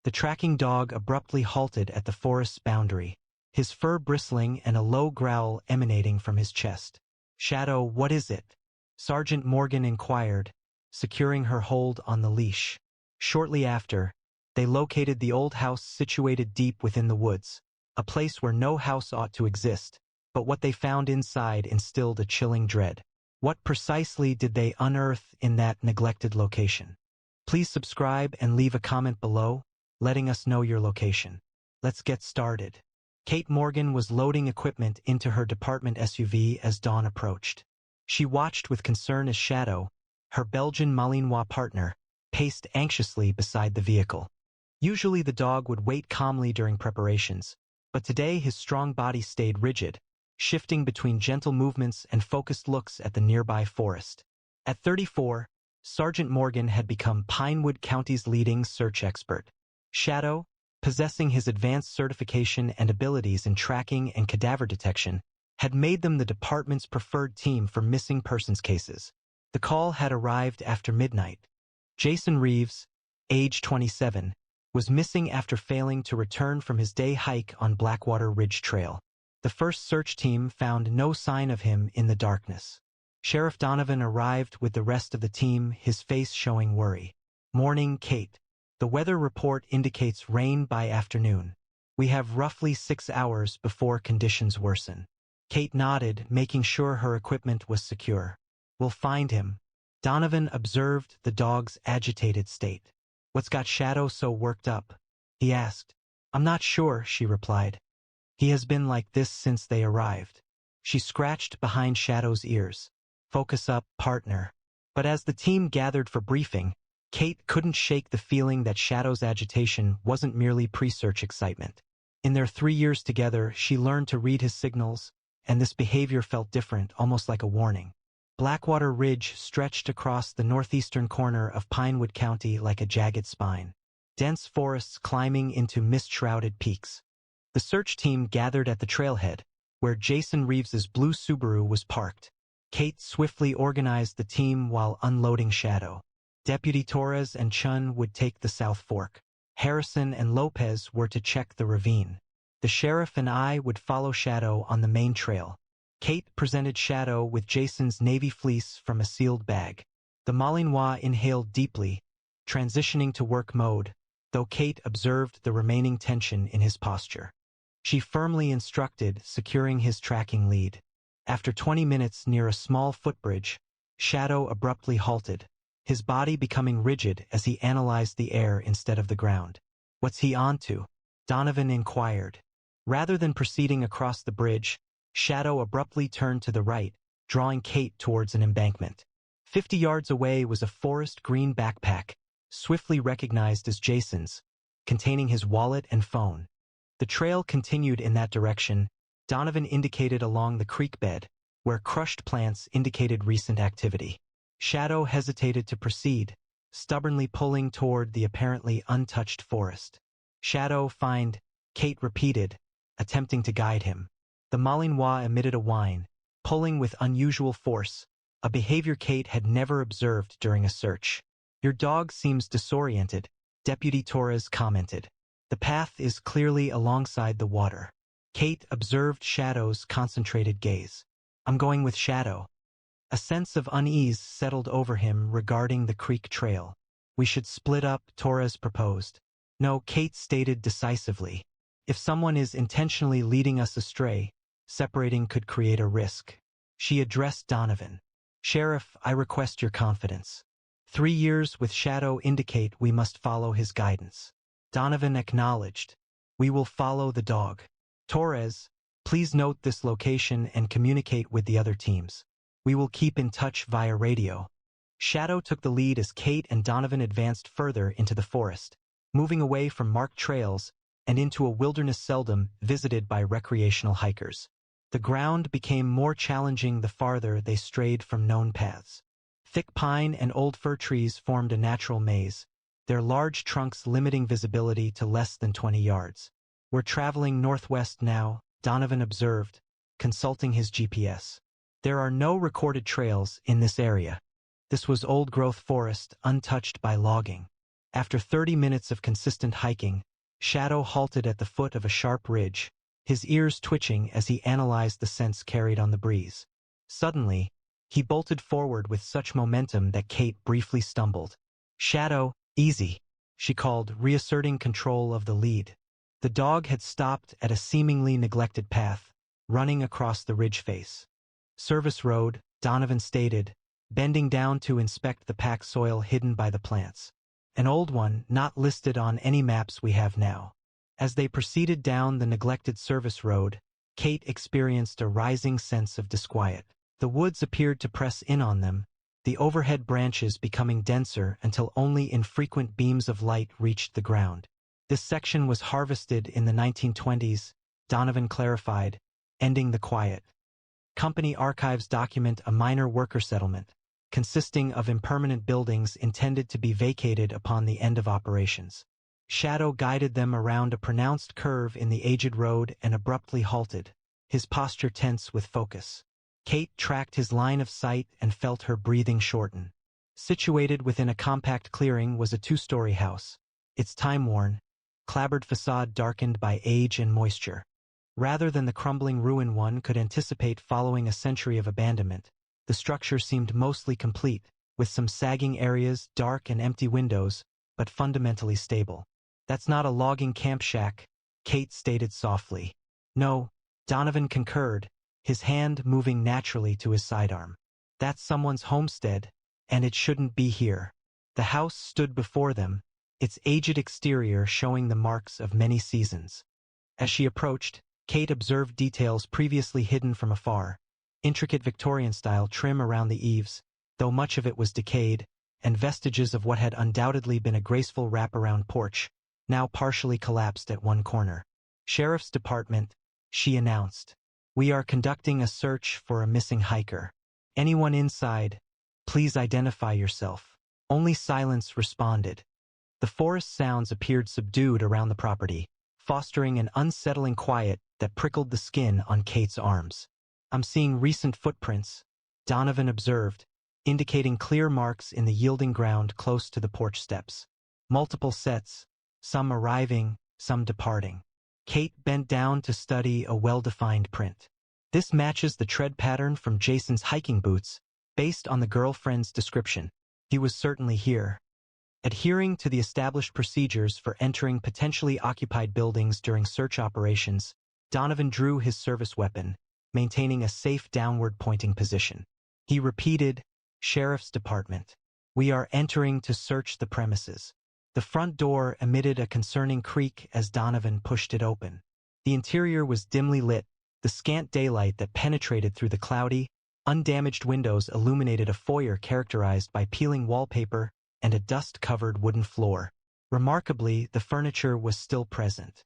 The tracking dog abruptly halted at the forest's boundary, his fur bristling and a low growl emanating from his chest. "Shadow, what is it?" Sergeant Morgan inquired, securing her hold on the leash. Shortly after, they located the old house situated deep within the woods, a place where no house ought to exist, but what they found inside instilled a chilling dread. What precisely did they unearth in that neglected location? Please subscribe and leave a comment below, letting us know your location. Let's get started. Kate Morgan was loading equipment into her department SUV as dawn approached. She watched with concern as Shadow, her Belgian Malinois partner, paced anxiously beside the vehicle. Usually the dog would wait calmly during preparations, but today his strong body stayed rigid, shifting between gentle movements and focused looks at the nearby forest. At 34, Sergeant Morgan had become Pinewood County's leading search expert. Shadow, possessing his advanced certification and abilities in tracking and cadaver detection, had made them the department's preferred team for missing persons cases. The call had arrived after midnight. Jason Reeves, age 27, was missing after failing to return from his day hike on Blackwater Ridge Trail. The first search team found no sign of him in the darkness. Sheriff Donovan arrived with the rest of the team, his face showing worry. "Morning, Kate. The weather report indicates rain by afternoon. We have roughly 6 hours before conditions worsen." Kate nodded, making sure her equipment was secure. "We'll find him." Donovan observed the dog's agitated state. "What's got Shadow so worked up?" he asked. "I'm not sure," she replied. "He has been like this since they arrived." She scratched behind Shadow's ears. "Focus up, partner." But as the team gathered for briefing, Kate couldn't shake the feeling that Shadow's agitation wasn't merely pre-search excitement. In their 3 years together, she learned to read his signals, and this behavior felt different, almost like a warning. Blackwater Ridge stretched across the northeastern corner of Pinewood County like a jagged spine, dense forests climbing into mist-shrouded peaks. The search team gathered at the trailhead, where Jason Reeves's blue Subaru was parked. Kate swiftly organized the team while unloading Shadow. Deputy Torres and Chun would take the South Fork. Harrison and Lopez were to check the ravine. The sheriff and I would follow Shadow on the main trail. Kate presented Shadow with Jason's navy fleece from a sealed bag. The Malinois inhaled deeply, transitioning to work mode, though Kate observed the remaining tension in his posture. She firmly instructed, securing his tracking lead. After 20 minutes near a small footbridge, Shadow abruptly halted, his body becoming rigid as he analyzed the air instead of the ground. "What's he onto?" Donovan inquired. Rather than proceeding across the bridge, Shadow abruptly turned to the right, drawing Kate towards an embankment. 50 yards away was a forest green backpack, swiftly recognized as Jason's, containing his wallet and phone. The trail continued in that direction. Donovan indicated along the creek bed, where crushed plants indicated recent activity. Shadow hesitated to proceed, stubbornly pulling toward the apparently untouched forest. "Shadow, find," Kate repeated, attempting to guide him. The Malinois emitted a whine, pulling with unusual force, a behavior Kate had never observed during a search. "Your dog seems disoriented," Deputy Torres commented. "The path is clearly alongside the water." Kate observed Shadow's concentrated gaze. "I'm going with Shadow." A sense of unease settled over him regarding the creek trail. "We should split up," Torres proposed. "No," Kate stated decisively. "If someone is intentionally leading us astray, separating could create a risk." She addressed Donovan. "Sheriff, I request your confidence. 3 years with Shadow indicate we must follow his guidance." Donovan acknowledged. "We will follow the dog." "Torres, please note this location and communicate with the other teams. We will keep in touch via radio." Shadow took the lead as Kate and Donovan advanced further into the forest, moving away from marked trails and into a wilderness seldom visited by recreational hikers. The ground became more challenging the farther they strayed from known paths. Thick pine and old fir trees formed a natural maze, their large trunks limiting visibility to less than 20 yards. "We're traveling northwest now," Donovan observed, consulting his GPS. "There are no recorded trails in this area. This was old-growth forest untouched by logging." After 30 minutes of consistent hiking, Shadow halted at the foot of a sharp ridge, his ears twitching as he analyzed the scents carried on the breeze. Suddenly, he bolted forward with such momentum that Kate briefly stumbled. "Shadow, easy," she called, reasserting control of the lead. The dog had stopped at a seemingly neglected path, running across the ridge face. "Service road," Donovan stated, bending down to inspect the packed soil hidden by the plants. "An old one, not listed on any maps we have now." As they proceeded down the neglected service road, Kate experienced a rising sense of disquiet. The woods appeared to press in on them, the overhead branches becoming denser until only infrequent beams of light reached the ground. "This section was harvested in the 1920s, Donovan clarified, ending the quiet. Company archives document a minor worker settlement, consisting of impermanent buildings intended to be vacated upon the end of operations. Shadow guided them around a pronounced curve in the aged road and abruptly halted, his posture tense with focus. Kate tracked his line of sight and felt her breathing shorten. Situated within a compact clearing was a two-story house, its time-worn, clapboard facade darkened by age and moisture. Rather than the crumbling ruin one could anticipate following a century of abandonment, the structure seemed mostly complete, with some sagging areas, dark and empty windows, but fundamentally stable. "That's not a logging camp shack," Kate stated softly. "No," Donovan concurred, his hand moving naturally to his sidearm. "That's someone's homestead, and it shouldn't be here." The house stood before them, its aged exterior showing the marks of many seasons. As she approached, Kate observed details previously hidden from afar. Intricate Victorian-style trim around the eaves, though much of it was decayed, and vestiges of what had undoubtedly been a graceful wraparound porch, now partially collapsed at one corner. "Sheriff's Department," she announced. "We are conducting a search for a missing hiker. Anyone inside, please identify yourself." Only silence responded. The forest sounds appeared subdued around the property, fostering an unsettling quiet that prickled the skin on Kate's arms. "I'm seeing recent footprints," Donovan observed, indicating clear marks in the yielding ground close to the porch steps. "Multiple sets, some arriving, some departing." Kate bent down to study a well-defined print. "This matches the tread pattern from Jason's hiking boots, based on the girlfriend's description. He was certainly here." Adhering to the established procedures for entering potentially occupied buildings during search operations, Donovan drew his service weapon, maintaining a safe downward-pointing position. He repeated, "Sheriff's Department. We are entering to search the premises." The front door emitted a concerning creak as Donovan pushed it open. The interior was dimly lit, the scant daylight that penetrated through the cloudy, undamaged windows illuminated a foyer characterized by peeling wallpaper and a dust-covered wooden floor. Remarkably, the furniture was still present.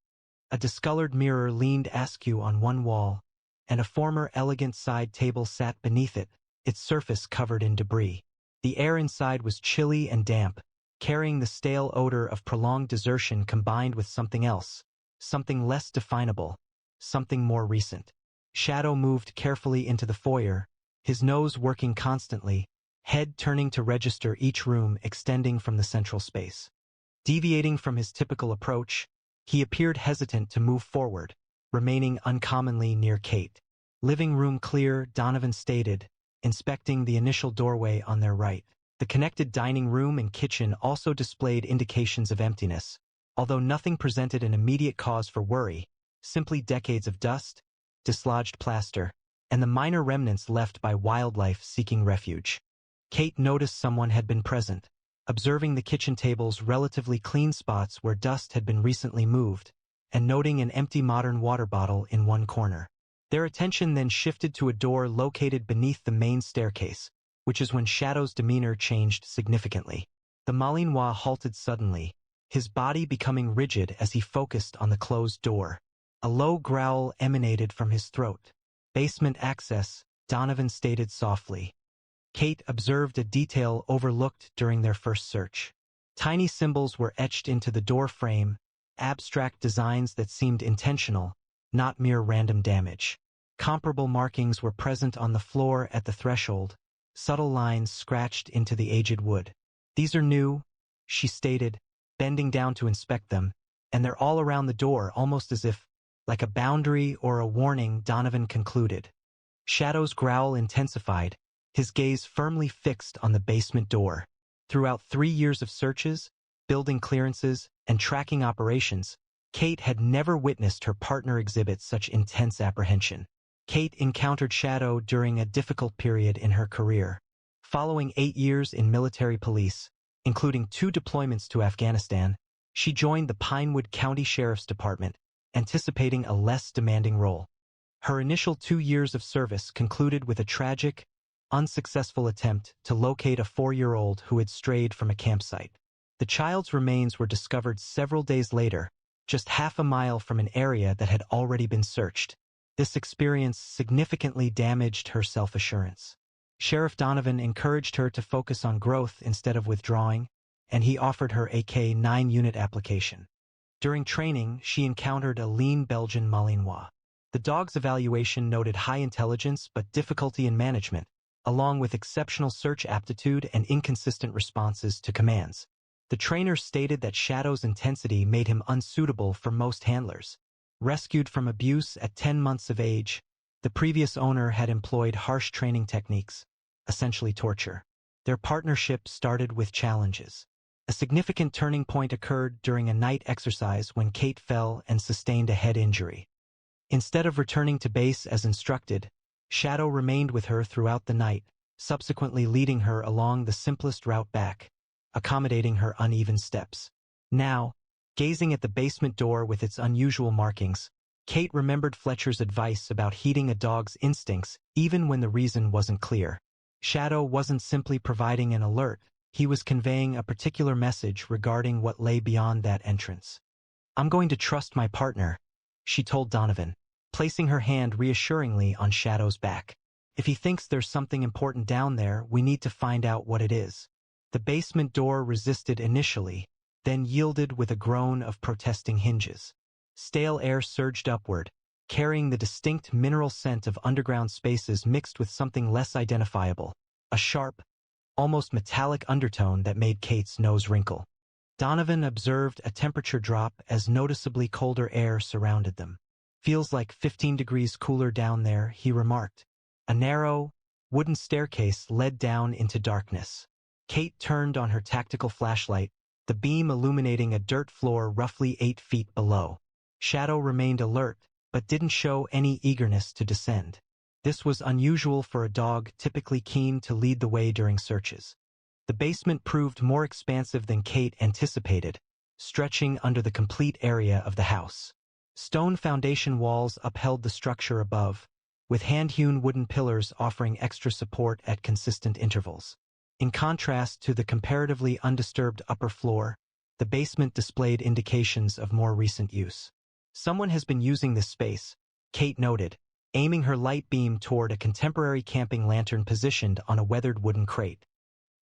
A discolored mirror leaned askew on one wall, and a former elegant side table sat beneath it, its surface covered in debris. The air inside was chilly and damp, carrying the stale odor of prolonged desertion combined with something else, something less definable, something more recent. Shadow moved carefully into the foyer, his nose working constantly, head turning to register each room extending from the central space. Deviating from his typical approach, he appeared hesitant to move forward, remaining uncommonly near Kate. "Living room clear," Donovan stated, inspecting the initial doorway on their right. The connected dining room and kitchen also displayed indications of emptiness, although nothing presented an immediate cause for worry, simply decades of dust, dislodged plaster, and the minor remnants left by wildlife seeking refuge. Kate noticed someone had been present, observing the kitchen table's relatively clean spots where dust had been recently moved, and noting an empty modern water bottle in one corner. Their attention then shifted to a door located beneath the main staircase, which is when Shadow's demeanor changed significantly. The Malinois halted suddenly, his body becoming rigid as he focused on the closed door. A low growl emanated from his throat. "Basement access," Donovan stated softly. Kate observed a detail overlooked during their first search. Tiny symbols were etched into the door frame, abstract designs that seemed intentional, not mere random damage. Comparable markings were present on the floor at the threshold, subtle lines scratched into the aged wood. "These are new," she stated, bending down to inspect them, and they're all around the door, almost as if, like a boundary or a warning, Donovan concluded. Shadow's growl intensified, his gaze firmly fixed on the basement door. Throughout 3 years of searches, building clearances, and tracking operations, Kate had never witnessed her partner exhibit such intense apprehension. Kate encountered Shadow during a difficult period in her career. Following 8 years in military police, including 2 deployments to Afghanistan, she joined the Pinewood County Sheriff's Department, anticipating a less demanding role. Her initial 2 years of service concluded with a tragic, unsuccessful attempt to locate a 4-year-old who had strayed from a campsite. The child's remains were discovered several days later, just half a mile from an area that had already been searched. This experience significantly damaged her self-assurance. Sheriff Donovan encouraged her to focus on growth instead of withdrawing, and he offered her a K-9 unit application. During training, she encountered a lean Belgian Malinois. The dog's evaluation noted high intelligence but difficulty in management, along with exceptional search aptitude and inconsistent responses to commands. The trainer stated that Shadow's intensity made him unsuitable for most handlers. Rescued from abuse at 10 months of age, the previous owner had employed harsh training techniques, essentially torture. Their partnership started with challenges. A significant turning point occurred during a night exercise when Kate fell and sustained a head injury. Instead of returning to base as instructed, Shadow remained with her throughout the night, subsequently leading her along the simplest route back, accommodating her uneven steps. Now, gazing at the basement door with its unusual markings, Kate remembered Fletcher's advice about heeding a dog's instincts even when the reason wasn't clear. Shadow wasn't simply providing an alert, he was conveying a particular message regarding what lay beyond that entrance. "I'm going to trust my partner," she told Donovan, placing her hand reassuringly on Shadow's back. "If he thinks there's something important down there, we need to find out what it is." The basement door resisted initially, then yielded with a groan of protesting hinges. Stale air surged upward, carrying the distinct mineral scent of underground spaces mixed with something less identifiable, a sharp, almost metallic undertone that made Kate's nose wrinkle. Donovan observed a temperature drop as noticeably colder air surrounded them. "Feels like 15 degrees cooler down there," he remarked. A narrow, wooden staircase led down into darkness. Kate turned on her tactical flashlight, the beam illuminating a dirt floor roughly 8 feet below. Shadow remained alert, but didn't show any eagerness to descend. This was unusual for a dog typically keen to lead the way during searches. The basement proved more expansive than Kate anticipated, stretching under the complete area of the house. Stone foundation walls upheld the structure above, with hand-hewn wooden pillars offering extra support at consistent intervals. In contrast to the comparatively undisturbed upper floor, the basement displayed indications of more recent use. "Someone has been using this space," Kate noted, aiming her light beam toward a contemporary camping lantern positioned on a weathered wooden crate.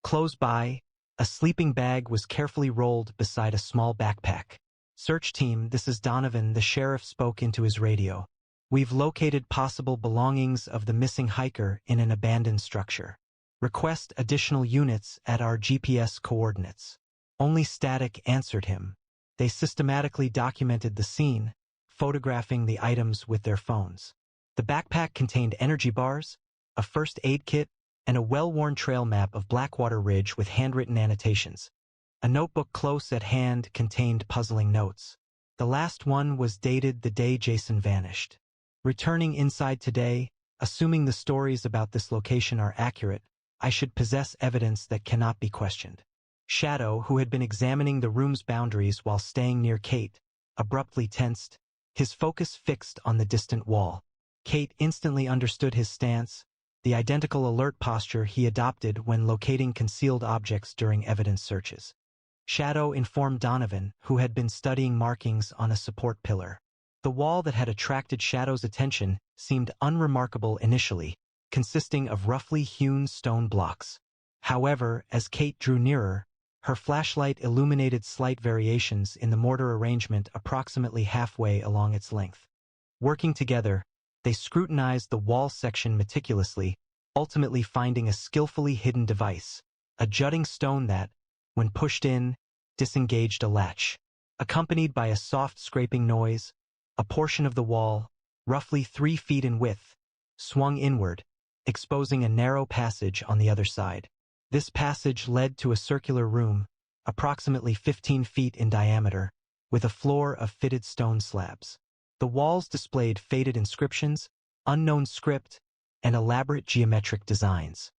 Close by, a sleeping bag was carefully rolled beside a small backpack. "Search team, this is Donovan," the sheriff spoke into his radio. "We've located possible belongings of the missing hiker in an abandoned structure. Request additional units at our GPS coordinates." Only Static answered him. They systematically documented the scene, photographing the items with their phones. The backpack contained energy bars, a first aid kit, and a well-worn trail map of Blackwater Ridge with handwritten annotations. A notebook close at hand contained puzzling notes. The last one was dated the day Jason vanished. "Returning inside today, assuming the stories about this location are accurate, I should possess evidence that cannot be questioned." Shadow, who had been examining the room's boundaries while staying near Kate, abruptly tensed, his focus fixed on the distant wall. Kate instantly understood his stance, the identical alert posture he adopted when locating concealed objects during evidence searches. Shadow informed Donovan, who had been studying markings on a support pillar. The wall that had attracted Shadow's attention seemed unremarkable initially, consisting of roughly hewn stone blocks. However, as Kate drew nearer, her flashlight illuminated slight variations in the mortar arrangement approximately halfway along its length. Working together, they scrutinized the wall section meticulously, ultimately finding a skillfully hidden device, a jutting stone that, when pushed in, disengaged a latch. Accompanied by a soft scraping noise, a portion of the wall, roughly 3 feet in width, swung inward, exposing a narrow passage on the other side. This passage led to a circular room, approximately 15 feet in diameter, with a floor of fitted stone slabs. The walls displayed faded inscriptions, unknown script, and elaborate geometric designs.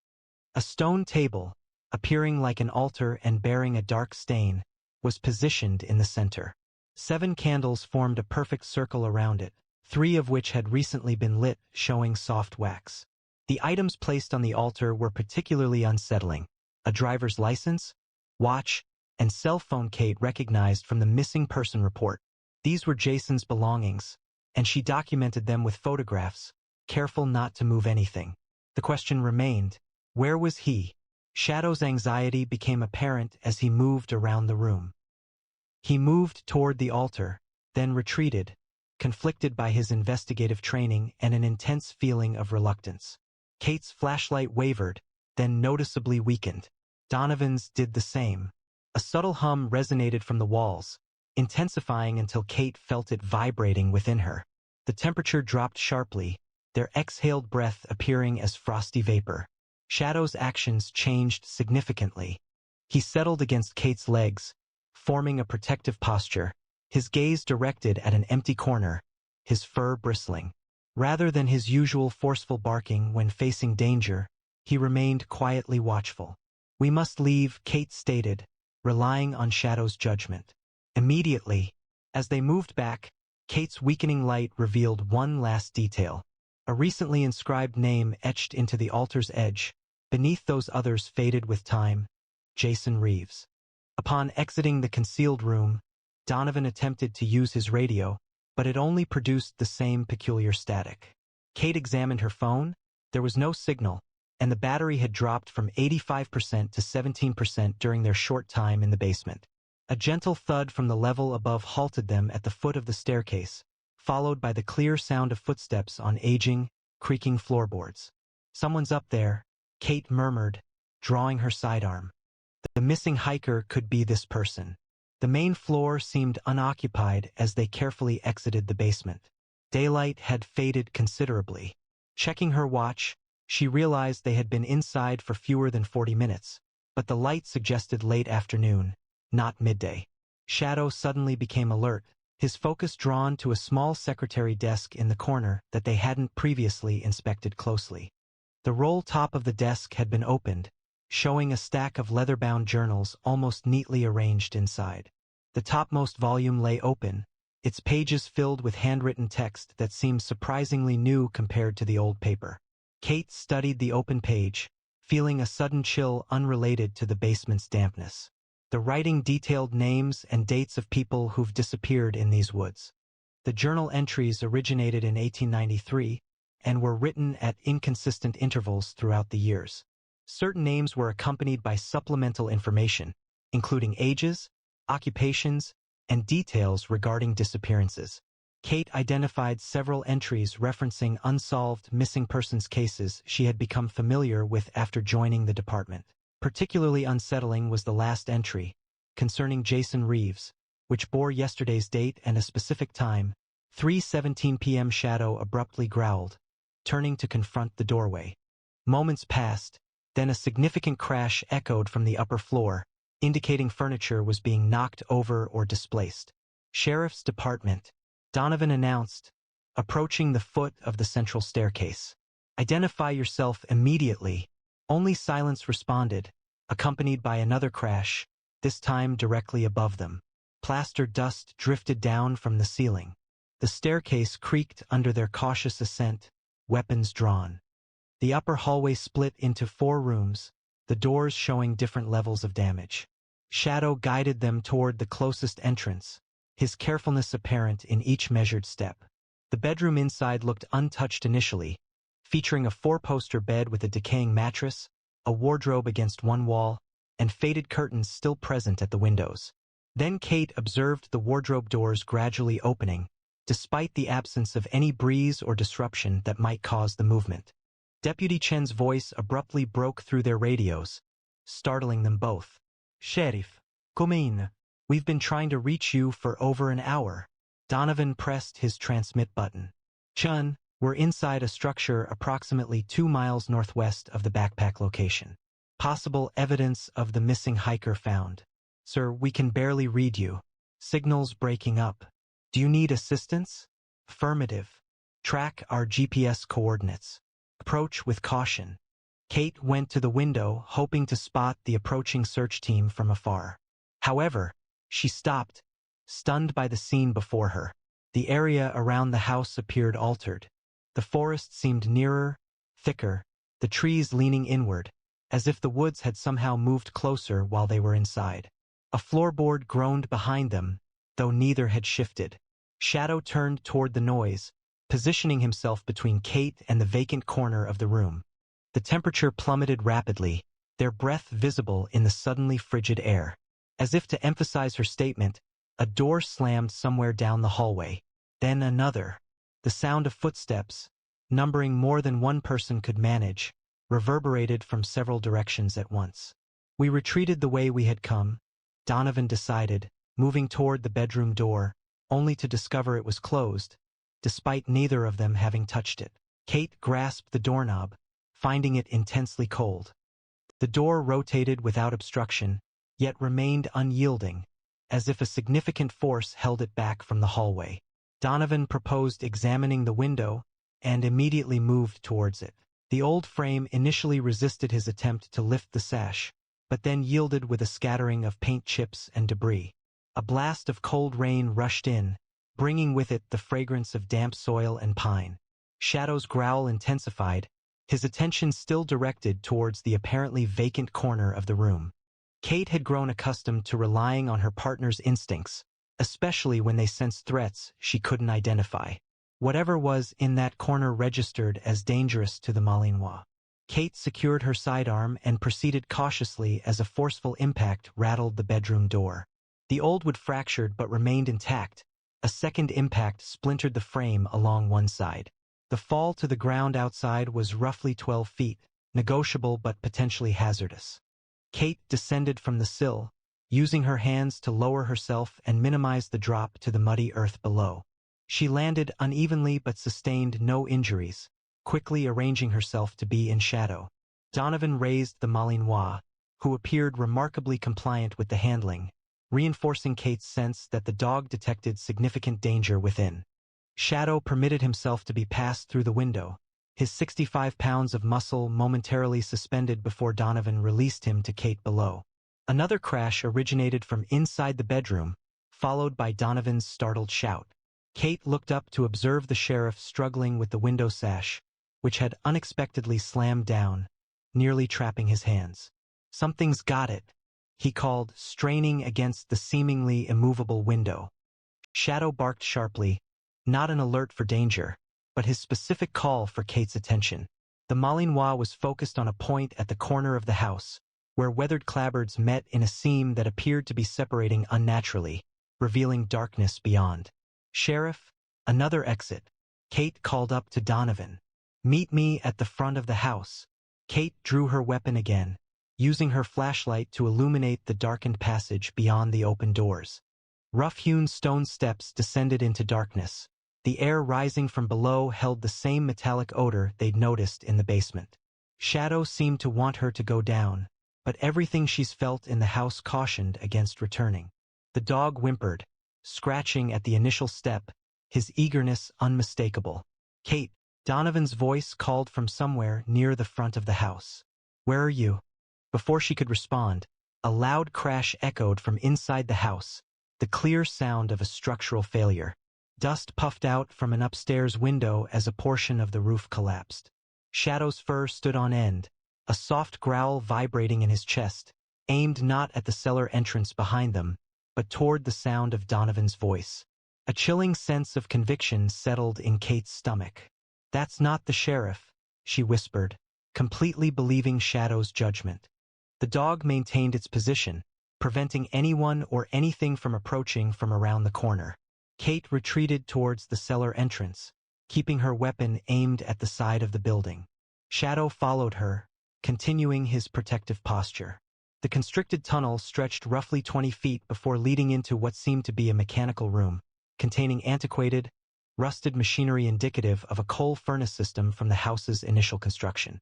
A stone table, appearing like an altar and bearing a dark stain, was positioned in the center. 7 candles formed a perfect circle around it, 3 of which had recently been lit, showing soft wax. The items placed on the altar were particularly unsettling: a driver's license, watch, and cell phone Kate recognized from the missing person report. These were Jason's belongings, and she documented them with photographs, careful not to move anything. The question remained, where was he? Shadow's anxiety became apparent as he moved around the room. He moved toward the altar, then retreated, conflicted by his investigative training and an intense feeling of reluctance. Kate's flashlight wavered, then noticeably weakened. Donovan's did the same. A subtle hum resonated from the walls, intensifying until Kate felt it vibrating within her. The temperature dropped sharply, their exhaled breath appearing as frosty vapor. Shadow's actions changed significantly. He settled against Kate's legs, forming a protective posture, his gaze directed at an empty corner, his fur bristling. Rather than his usual forceful barking when facing danger, he remained quietly watchful. "We must leave," Kate stated, relying on Shadow's judgment. Immediately, as they moved back, Kate's weakening light revealed one last detail: a recently inscribed name etched into the altar's edge. Beneath those others faded with time: Jason Reeves. Upon exiting the concealed room, Donovan attempted to use his radio, but it only produced the same peculiar static. Kate examined her phone. There was no signal, and the battery had dropped from 85% to 17% during their short time in the basement. A gentle thud from the level above halted them at the foot of the staircase, followed by the clear sound of footsteps on aging, creaking floorboards. "Someone's up there," Kate murmured, drawing her sidearm. The missing hiker could be this person. The main floor seemed unoccupied as they carefully exited the basement. Daylight had faded considerably. Checking her watch, she realized they had been inside for fewer than 40 minutes, but the light suggested late afternoon, not midday. Shadow suddenly became alert, his focus drawn to a small secretary desk in the corner that they hadn't previously inspected closely. The roll top of the desk had been opened, showing a stack of leather-bound journals almost neatly arranged inside. The topmost volume lay open, its pages filled with handwritten text that seemed surprisingly new compared to the old paper. Kate studied the open page, feeling a sudden chill unrelated to the basement's dampness. The writing detailed names and dates of people who've disappeared in these woods. The journal entries originated in 1893 and were written at inconsistent intervals throughout the years. Certain names were accompanied by supplemental information, including ages, occupations, and details regarding disappearances. Kate identified several entries referencing unsolved missing persons cases she had become familiar with after joining the department. Particularly unsettling was the last entry, concerning Jason Reeves, which bore yesterday's date and a specific time. 3:17 p.m. Shadow abruptly growled, turning to confront the doorway. Moments passed, then a significant crash echoed from the upper floor, indicating furniture was being knocked over or displaced. "Sheriff's Department," Donovan announced, approaching the foot of the central staircase. "Identify yourself immediately." Only silence responded, accompanied by another crash, this time directly above them. Plaster dust drifted down from the ceiling. The staircase creaked under their cautious ascent, weapons drawn. The upper hallway split into 4 rooms, the doors showing different levels of damage. Shadow guided them toward the closest entrance, his carefulness apparent in each measured step. The bedroom inside looked untouched initially, featuring a 4-poster bed with a decaying mattress, a wardrobe against one wall, and faded curtains still present at the windows. Then Kate observed the wardrobe doors gradually opening, despite the absence of any breeze or disruption that might cause the movement. Deputy Chen's voice abruptly broke through their radios, startling them both. "Sheriff, come in." We've been trying to reach you for over an hour. Donovan pressed his transmit button. Chun, we're inside a structure approximately 2 miles northwest of the backpack location. Possible evidence of the missing hiker found. Sir, we can barely read you. Signals breaking up. Do you need assistance? Affirmative. Track our GPS coordinates. Approach with caution. Kate went to the window, hoping to spot the approaching search team from afar. However, she stopped, stunned by the scene before her. The area around the house appeared altered. The forest seemed nearer, thicker, the trees leaning inward, as if the woods had somehow moved closer while they were inside. A floorboard groaned behind them, though neither had shifted. Shadow turned toward the noise, positioning himself between Kate and the vacant corner of the room. The temperature plummeted rapidly, their breath visible in the suddenly frigid air. As if to emphasize her statement, a door slammed somewhere down the hallway. Then another. The sound of footsteps, numbering more than one person could manage, reverberated from several directions at once. We retreated the way we had come, Donovan decided, moving toward the bedroom door, only to discover it was closed, despite neither of them having touched it. Kate grasped the doorknob, finding it intensely cold. The door rotated without obstruction, yet remained unyielding, as if a significant force held it back from the hallway. Donovan proposed examining the window, and immediately moved towards it. The old frame initially resisted his attempt to lift the sash, but then yielded with a scattering of paint chips and debris. A blast of cold rain rushed in, bringing with it the fragrance of damp soil and pine. Shadow's growl intensified, his attention still directed towards the apparently vacant corner of the room. Kate had grown accustomed to relying on her partner's instincts, especially when they sensed threats she couldn't identify. Whatever was in that corner registered as dangerous to the Malinois. Kate secured her sidearm and proceeded cautiously as a forceful impact rattled the bedroom door. The old wood fractured but remained intact. A second impact splintered the frame along one side. The fall to the ground outside was roughly 12 feet, negotiable but potentially hazardous. Kate descended from the sill, using her hands to lower herself and minimize the drop to the muddy earth below. She landed unevenly but sustained no injuries, quickly arranging herself to be in shadow. Donovan raised the Malinois, who appeared remarkably compliant with the handling, reinforcing Kate's sense that the dog detected significant danger within. Shadow permitted himself to be passed through the window, his 65 pounds of muscle momentarily suspended before Donovan released him to Kate below. Another crash originated from inside the bedroom, followed by Donovan's startled shout. Kate looked up to observe the sheriff struggling with the window sash, which had unexpectedly slammed down, nearly trapping his hands. "Something's got it," he called, straining against the seemingly immovable window. Shadow barked sharply, not an alert for danger, but his specific call for Kate's attention. The Malinois was focused on a point at the corner of the house, where weathered clapboards met in a seam that appeared to be separating unnaturally, revealing darkness beyond. "Sheriff, another exit," Kate called up to Donovan. "Meet me at the front of the house." Kate drew her weapon again, using her flashlight to illuminate the darkened passage beyond the open doors. Rough-hewn stone steps descended into darkness. The air rising from below held the same metallic odor they'd noticed in the basement. Shadow seemed to want her to go down, but everything she's felt in the house cautioned against returning. The dog whimpered, scratching at the initial step, his eagerness unmistakable. "Kate," Donovan's voice called from somewhere near the front of the house. "Where are you?" Before she could respond, a loud crash echoed from inside the house, the clear sound of a structural failure. Dust puffed out from an upstairs window as a portion of the roof collapsed. Shadow's fur stood on end, a soft growl vibrating in his chest, aimed not at the cellar entrance behind them, but toward the sound of Donovan's voice. A chilling sense of conviction settled in Kate's stomach. "That's not the sheriff," she whispered, completely believing Shadow's judgment. The dog maintained its position, preventing anyone or anything from approaching from around the corner. Kate retreated towards the cellar entrance, keeping her weapon aimed at the side of the building. Shadow followed her, continuing his protective posture. The constricted tunnel stretched roughly 20 feet before leading into what seemed to be a mechanical room, containing antiquated, rusted machinery indicative of a coal furnace system from the house's initial construction.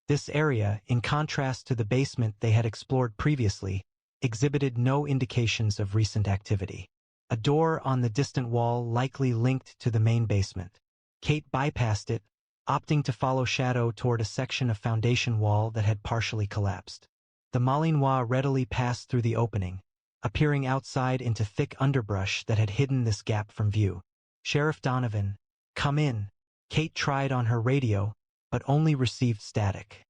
This area, in contrast to the basement they had explored previously, exhibited no indications of recent activity. A door on the distant wall likely linked to the main basement. Kate bypassed it, opting to follow Shadow toward a section of foundation wall that had partially collapsed. The Malinois readily passed through the opening, appearing outside into thick underbrush that had hidden this gap from view. "Sheriff Donovan, come in." Kate tried on her radio, but only received static.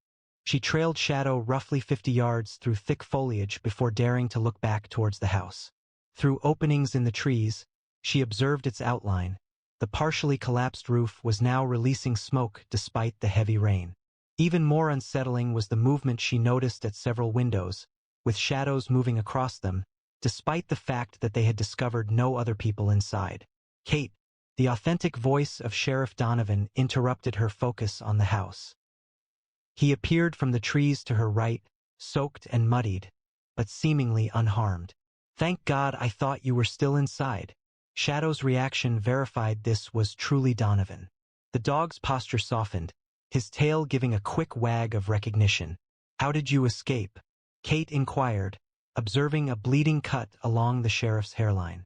She trailed Shadow roughly 50 yards through thick foliage before daring to look back towards the house. Through openings in the trees, she observed its outline. The partially collapsed roof was now releasing smoke despite the heavy rain. Even more unsettling was the movement she noticed at several windows, with shadows moving across them, despite the fact that they had discovered no other people inside. Kate, the authentic voice of Sheriff Donovan, interrupted her focus on the house. He appeared from the trees to her right, soaked and muddied, but seemingly unharmed. "Thank God, I thought you were still inside." Shadow's reaction verified this was truly Donovan. The dog's posture softened, his tail giving a quick wag of recognition. "How did you escape?" Kate inquired, observing a bleeding cut along the sheriff's hairline.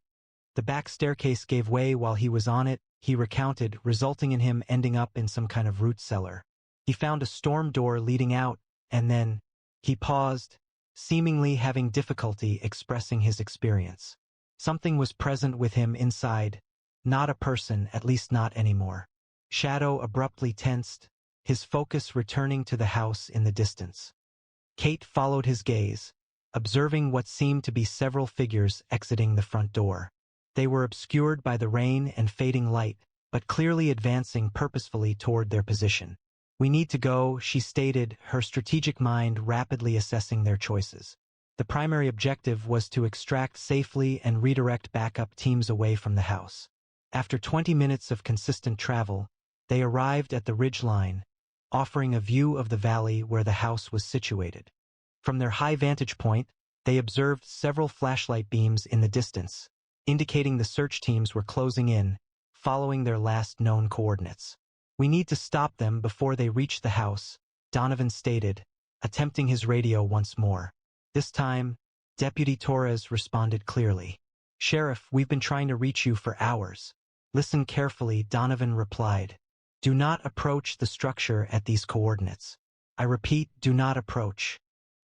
"The back staircase gave way while he was on it," he recounted, resulting in him ending up in some kind of root cellar. He found a storm door leading out, and then he paused, seemingly having difficulty expressing his experience. Something was present with him inside, not a person, at least not anymore. Shadow abruptly tensed, his focus returning to the house in the distance. Kate followed his gaze, observing what seemed to be several figures exiting the front door. They were obscured by the rain and fading light, but clearly advancing purposefully toward their position. "We need to go," she stated, her strategic mind rapidly assessing their choices. The primary objective was to extract safely and redirect backup teams away from the house. After 20 minutes of consistent travel, they arrived at the ridge line, offering a view of the valley where the house was situated. From their high vantage point, they observed several flashlight beams in the distance, indicating the search teams were closing in, following their last known coordinates. "We need to stop them before they reach the house," Donovan stated, attempting his radio once more. This time, Deputy Torres responded clearly. "Sheriff, we've been trying to reach you for hours." "Listen carefully," Donovan replied. "Do not approach the structure at these coordinates. I repeat, do not approach.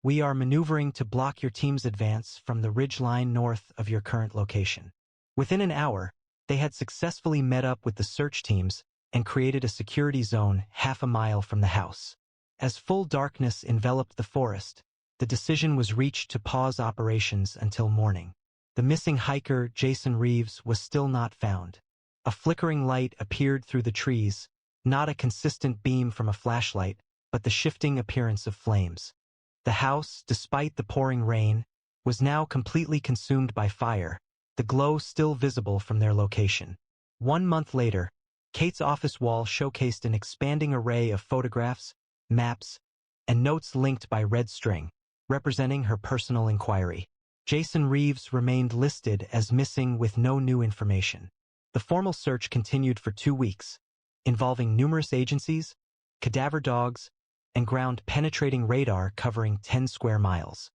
We are maneuvering to block your team's advance from the ridge line north of your current location." Within an hour, they had successfully met up with the search teams and created a security zone half a mile from the house. As full darkness enveloped the forest, the decision was reached to pause operations until morning. The missing hiker, Jason Reeves, was still not found. A flickering light appeared through the trees, not a consistent beam from a flashlight, but the shifting appearance of flames. The house, despite the pouring rain, was now completely consumed by fire, the glow still visible from their location. 1 month later, Kate's office wall showcased an expanding array of photographs, maps, and notes linked by red string, representing her personal inquiry. Jason Reeves remained listed as missing with no new information. The formal search continued for 2 weeks, involving numerous agencies, cadaver dogs, and ground-penetrating radar covering 10 square miles.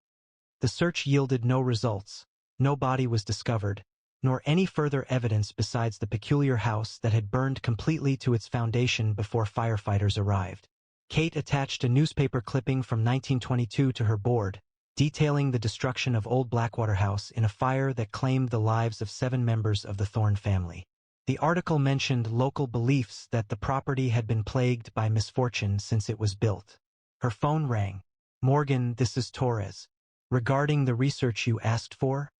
The search yielded no results, no body was discovered, nor any further evidence besides the peculiar house that had burned completely to its foundation before firefighters arrived. Kate attached a newspaper clipping from 1922 to her board, detailing the destruction of Old Blackwater House in a fire that claimed the lives of 7 members of the Thorne family. The article mentioned local beliefs that the property had been plagued by misfortune since it was built. Her phone rang. "Morgan, this is Torres. Regarding the research you asked for,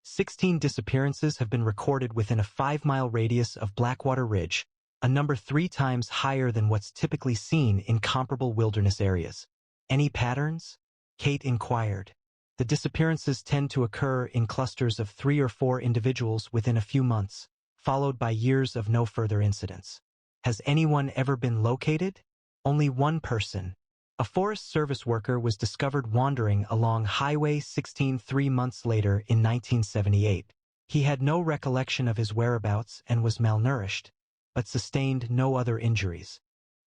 16 disappearances have been recorded within a 5-mile radius of Blackwater Ridge, a number 3 times higher than what's typically seen in comparable wilderness areas. Any patterns?" Kate inquired. "The disappearances tend to occur in clusters of 3 or 4 individuals within a few months, followed by years of no further incidents. Has anyone ever been located?" "Only one person. A Forest Service worker was discovered wandering along Highway 16 3 months later in 1978. He had no recollection of his whereabouts and was malnourished, but sustained no other injuries.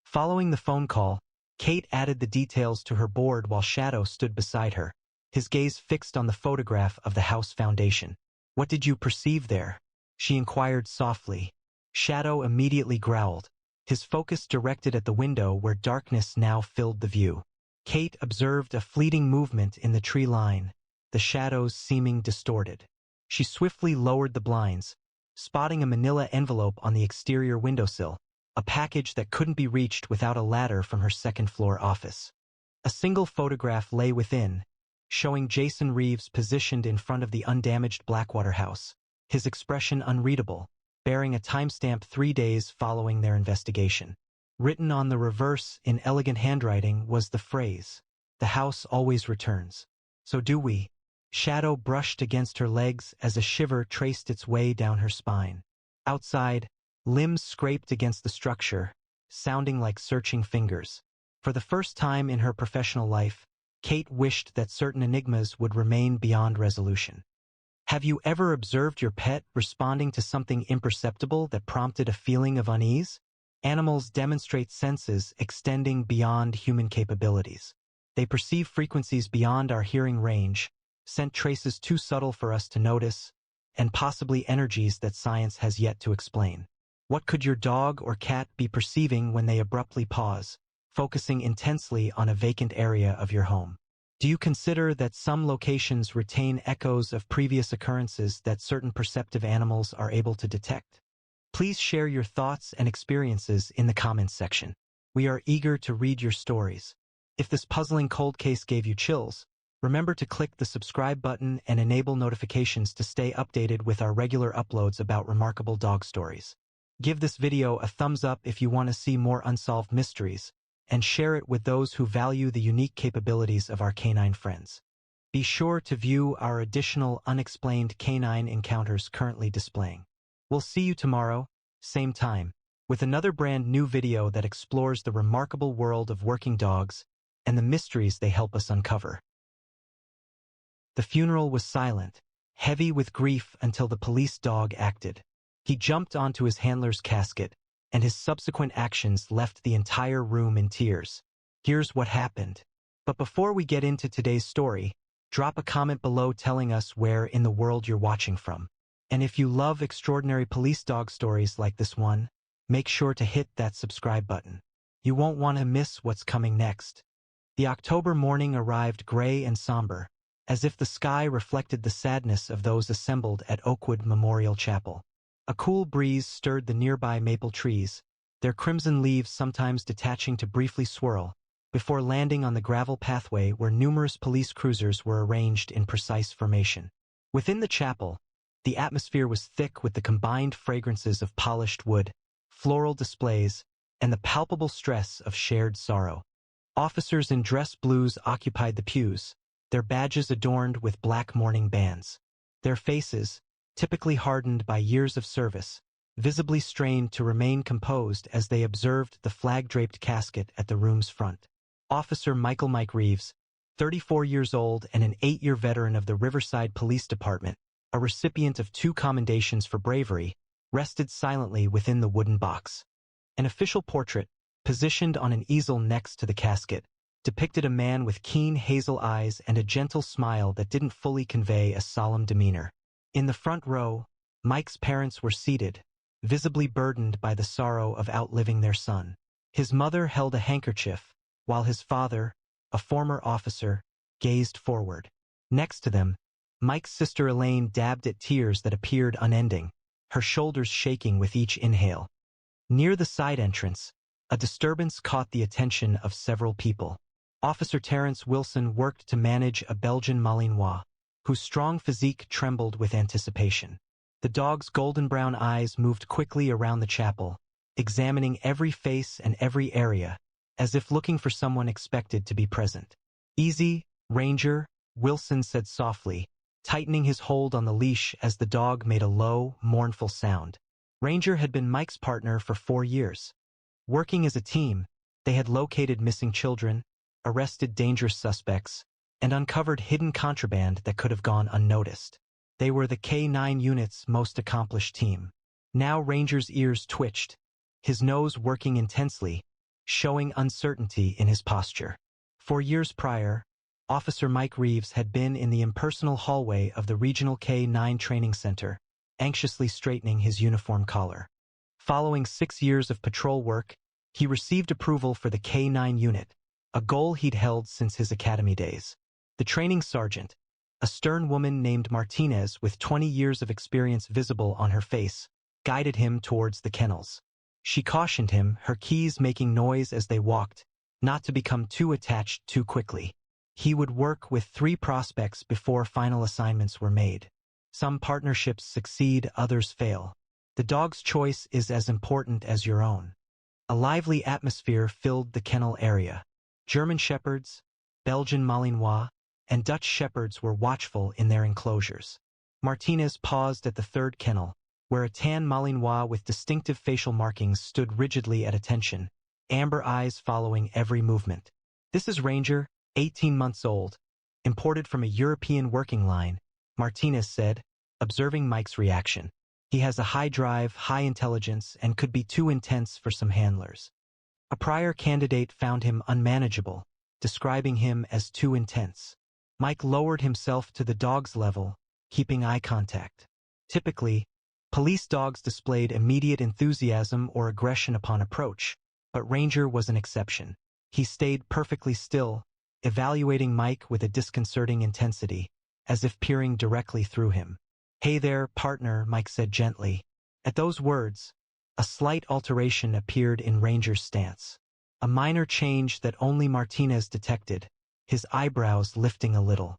Following the phone call, Kate added the details to her board while Shadow stood beside her, his gaze fixed on the photograph of the house foundation. "What did you perceive there?" she inquired softly. Shadow immediately growled, his focus directed at the window where darkness now filled the view. Kate observed a fleeting movement in the tree line, the shadows seeming distorted. She swiftly lowered the blinds, spotting a manila envelope on the exterior windowsill, a package that couldn't be reached without a ladder from her second-floor office. A single photograph lay within, showing Jason Reeves positioned in front of the undamaged Blackwater house, his expression unreadable, bearing a timestamp 3 days following their investigation. Written on the reverse in elegant handwriting was the phrase, "The house always returns. So do we." Shadow brushed against her legs as a shiver traced its way down her spine. Outside, limbs scraped against the structure, sounding like searching fingers. For the first time in her professional life, Kate wished that certain enigmas would remain beyond resolution. Have you ever observed your pet responding to something imperceptible that prompted a feeling of unease? Animals demonstrate senses extending beyond human capabilities. They perceive frequencies beyond our hearing range, scent traces too subtle for us to notice, and possibly energies that science has yet to explain. What could your dog or cat be perceiving when they abruptly pause, focusing intensely on a vacant area of your home? Do you consider that some locations retain echoes of previous occurrences that certain perceptive animals are able to detect? Please share your thoughts and experiences in the comments section. We are eager to read your stories. If this puzzling cold case gave you chills, remember to click the subscribe button and enable notifications to stay updated with our regular uploads about remarkable dog stories. Give this video a thumbs up if you want to see more unsolved mysteries, and share it with those who value the unique capabilities of our canine friends. Be sure to view our additional unexplained canine encounters currently displaying. We'll see you tomorrow, same time, with another brand new video that explores the remarkable world of working dogs and the mysteries they help us uncover. The funeral was silent, heavy with grief until the police dog acted. He jumped onto his handler's casket, and his subsequent actions left the entire room in tears. Here's what happened. But before we get into today's story, drop a comment below telling us where in the world you're watching from. And if you love extraordinary police dog stories like this one, make sure to hit that subscribe button. You won't want to miss what's coming next. The October morning arrived gray and somber, as if the sky reflected the sadness of those assembled at Oakwood Memorial Chapel. A cool breeze stirred the nearby maple trees, their crimson leaves sometimes detaching to briefly swirl, before landing on the gravel pathway where numerous police cruisers were arranged in precise formation. Within the chapel, the atmosphere was thick with the combined fragrances of polished wood, floral displays, and the palpable stress of shared sorrow. Officers in dress blues occupied the pews, their badges adorned with black mourning bands. Their faces, typically hardened by years of service, visibly strained to remain composed as they observed the flag-draped casket at the room's front. Officer Michael Mike Reeves, 34 years old and an 8-year veteran of the Riverside Police Department, a recipient of 2 commendations for bravery, rested silently within the wooden box. An official portrait, positioned on an easel next to the casket, depicted a man with keen hazel eyes and a gentle smile that didn't fully convey a solemn demeanor. In the front row, Mike's parents were seated, visibly burdened by the sorrow of outliving their son. His mother held a handkerchief, while his father, a former officer, gazed forward. Next to them, Mike's sister Elaine dabbed at tears that appeared unending, her shoulders shaking with each inhale. Near the side entrance, a disturbance caught the attention of several people. Officer Terrence Wilson worked to manage a Belgian Malinois, whose strong physique trembled with anticipation. The dog's golden-brown eyes moved quickly around the chapel, examining every face and every area, as if looking for someone expected to be present. "Easy, Ranger," Wilson said softly, tightening his hold on the leash as the dog made a low, mournful sound. Ranger had been Mike's partner for 4 years. Working as a team, they had located missing children, arrested dangerous suspects, and uncovered hidden contraband that could have gone unnoticed. They were the K-9 unit's most accomplished team. Now Ranger's ears twitched, his nose working intensely, showing uncertainty in his posture. 4 years prior, Officer Mike Reeves had been in the impersonal hallway of the regional K-9 training center, anxiously straightening his uniform collar. Following 6 years of patrol work, he received approval for the K-9 unit, a goal he'd held since his academy days. The training sergeant, a stern woman named Martinez with 20 years of experience visible on her face, guided him towards the kennels. She cautioned him, her keys making noise as they walked, not to become too attached too quickly. He would work with 3 prospects before final assignments were made. Some partnerships succeed, others fail. The dog's choice is as important as your own. A lively atmosphere filled the kennel area. German Shepherds, Belgian Malinois, and Dutch Shepherds were watchful in their enclosures. Martinez paused at the 3rd kennel, where a tan Malinois with distinctive facial markings stood rigidly at attention, amber eyes following every movement. This is Ranger, 18 months old, imported from a European working line, Martinez said, observing Mike's reaction. He has a high drive, high intelligence, and could be too intense for some handlers. A prior candidate found him unmanageable, describing him as too intense. Mike lowered himself to the dog's level, keeping eye contact. Typically, police dogs displayed immediate enthusiasm or aggression upon approach, but Ranger was an exception. He stayed perfectly still, evaluating Mike with a disconcerting intensity, as if peering directly through him. "Hey there, partner," Mike said gently. At those words, a slight alteration appeared in Ranger's stance. A minor change that only Martinez detected, his eyebrows lifting a little.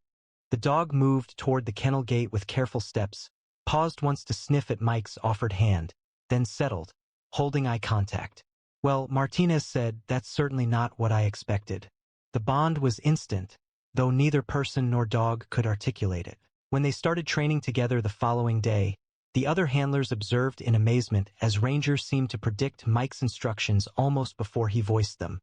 The dog moved toward the kennel gate with careful steps, paused once to sniff at Mike's offered hand, then settled, holding eye contact. "Well," Martinez said, "that's certainly not what I expected." The bond was instant, though neither person nor dog could articulate it. When they started training together the following day, the other handlers observed in amazement as Ranger seemed to predict Mike's instructions almost before he voiced them.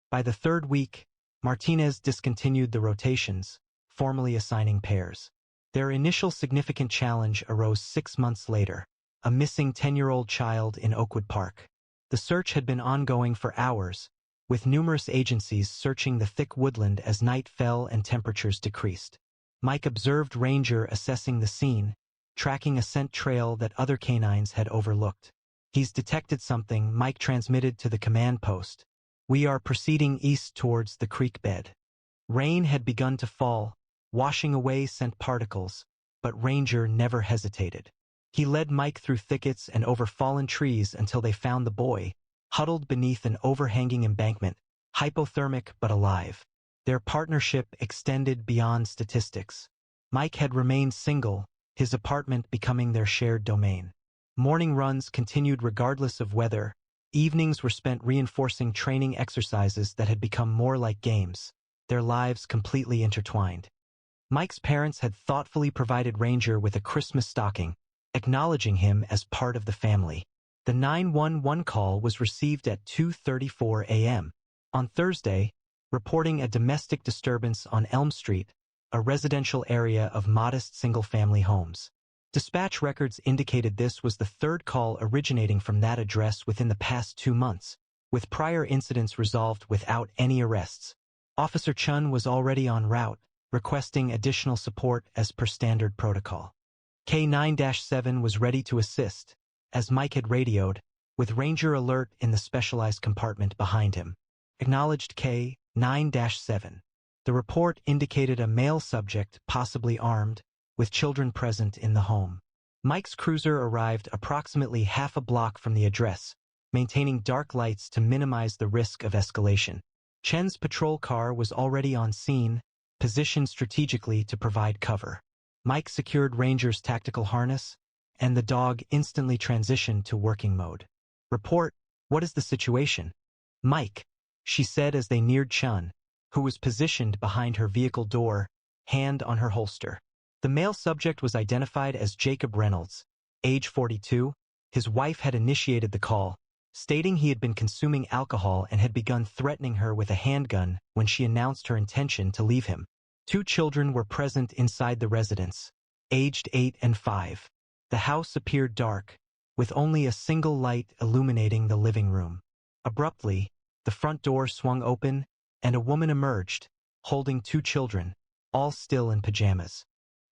By the 3rd week, Martinez discontinued the rotations, formally assigning pairs. Their initial significant challenge arose 6 months later, a missing 10-year-old child in Oakwood Park. The search had been ongoing for hours, with numerous agencies searching the thick woodland as night fell and temperatures decreased. Mike observed Ranger assessing the scene, tracking a scent trail that other canines had overlooked. "He's detected something," Mike transmitted to the command post. "We are proceeding east towards the creek bed." Rain had begun to fall, washing away scent particles, but Ranger never hesitated. He led Mike through thickets and over fallen trees until they found the boy, huddled beneath an overhanging embankment, hypothermic but alive. Their partnership extended beyond statistics. Mike had remained single, his apartment becoming their shared domain. Morning runs continued regardless of weather. Evenings were spent reinforcing training exercises that had become more like games, their lives completely intertwined. Mike's parents had thoughtfully provided Ranger with a Christmas stocking, acknowledging him as part of the family. The 911 call was received at 2:34 a.m. on Thursday, reporting a domestic disturbance on Elm Street, a residential area of modest single-family homes. Dispatch records indicated this was the 3rd call originating from that address within the past 2 months, with prior incidents resolved without any arrests. Officer Chun was already en route, requesting additional support as per standard protocol. K-9-7 was ready to assist, as Mike had radioed, with Ranger alert in the specialized compartment behind him. Acknowledged K-9-7. The report indicated a male subject, possibly armed, with children present in the home. Mike's cruiser arrived approximately half a block from the address, maintaining dark lights to minimize the risk of escalation. Chen's patrol car was already on scene, positioned strategically to provide cover. Mike secured Ranger's tactical harness, and the dog instantly transitioned to working mode. "Report, what is the situation?" "Mike," she said as they neared Chun, who was positioned behind her vehicle door, hand on her holster. The male subject was identified as Jacob Reynolds, age 42. His wife had initiated the call, stating he had been consuming alcohol and had begun threatening her with a handgun when she announced her intention to leave him. 2 children were present inside the residence, aged 8 and 5. The house appeared dark, with only a single light illuminating the living room. Abruptly, the front door swung open, and a woman emerged, holding 2 children, all still in pajamas.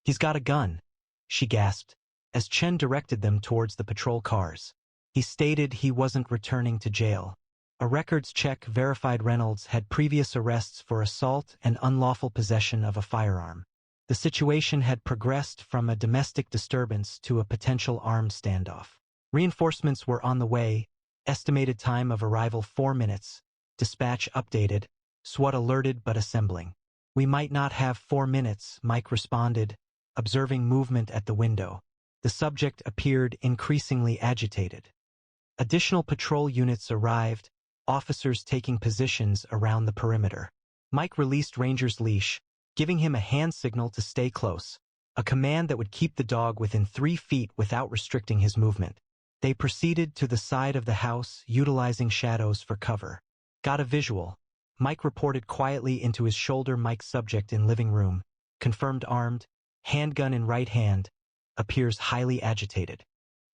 "He's got a gun," she gasped, as Chen directed them towards the patrol cars. He stated he wasn't returning to jail. A records check verified Reynolds had previous arrests for assault and unlawful possession of a firearm. The situation had progressed from a domestic disturbance to a potential armed standoff. Reinforcements were on the way, estimated time of arrival 4 minutes. Dispatch updated, SWAT alerted but assembling. "We might not have 4 minutes," Mike responded, observing movement at the window. The subject appeared increasingly agitated. Additional patrol units arrived, officers taking positions around the perimeter. Mike released Ranger's leash, giving him a hand signal to stay close, a command that would keep the dog within 3 feet without restricting his movement. They proceeded to the side of the house, utilizing shadows for cover. "Got a visual," Mike reported quietly into his shoulder. Mike's subject in living room, confirmed armed, handgun in right hand, appears highly agitated.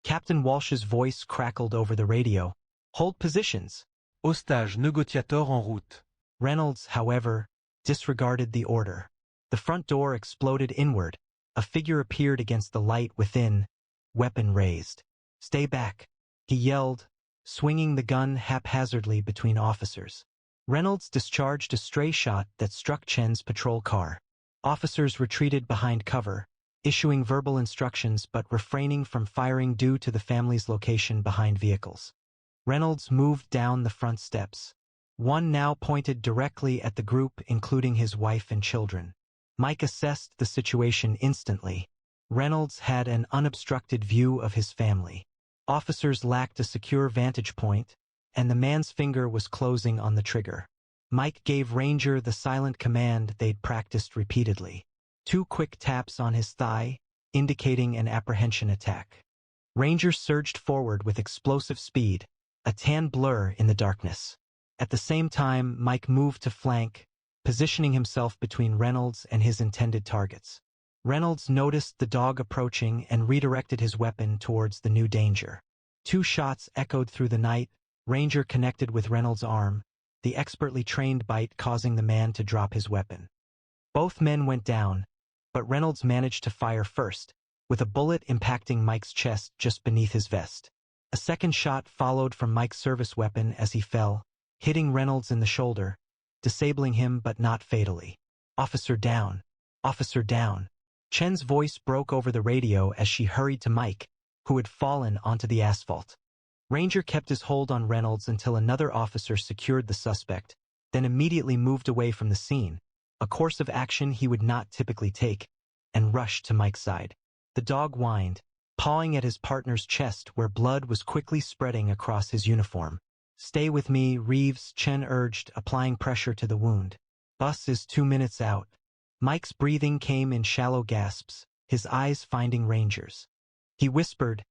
Captain Walsh's voice crackled over the radio. "Hold positions." Ostage négociateur en route. Reynolds, however, disregarded the order. The front door exploded inward. A figure appeared against the light within, weapon raised. "Stay back," he yelled, swinging the gun haphazardly between officers. Reynolds discharged a stray shot that struck Chen's patrol car. Officers retreated behind cover, issuing verbal instructions but refraining from firing due to the family's location behind vehicles. Reynolds moved down the front steps. One now pointed directly at the group, including his wife and children. Mike assessed the situation instantly. Reynolds had an unobstructed view of his family. Officers lacked a secure vantage point, and the man's finger was closing on the trigger. Mike gave Ranger the silent command they'd practiced repeatedly. 2 quick taps on his thigh, indicating an apprehension attack. Ranger surged forward with explosive speed, a tan blur in the darkness. At the same time, Mike moved to flank, positioning himself between Reynolds and his intended targets. Reynolds noticed the dog approaching and redirected his weapon towards the new danger. 2 shots echoed through the night. Ranger connected with Reynolds' arm, the expertly trained bite causing the man to drop his weapon. Both men went down, but Reynolds managed to fire first, with a bullet impacting Mike's chest just beneath his vest. A second shot followed from Mike's service weapon as he fell, hitting Reynolds in the shoulder, disabling him but not fatally. "Officer down! Officer down!" Chen's voice broke over the radio as she hurried to Mike, who had fallen onto the asphalt. Ranger kept his hold on Reynolds until another officer secured the suspect, then immediately moved away from the scene, a course of action he would not typically take, and rushed to Mike's side. The dog whined, pawing at his partner's chest where blood was quickly spreading across his uniform. "Stay with me, Reeves," Chen urged, applying pressure to the wound. "Bus is 2 minutes out." Mike's breathing came in shallow gasps, his eyes finding Ranger's. He whispered,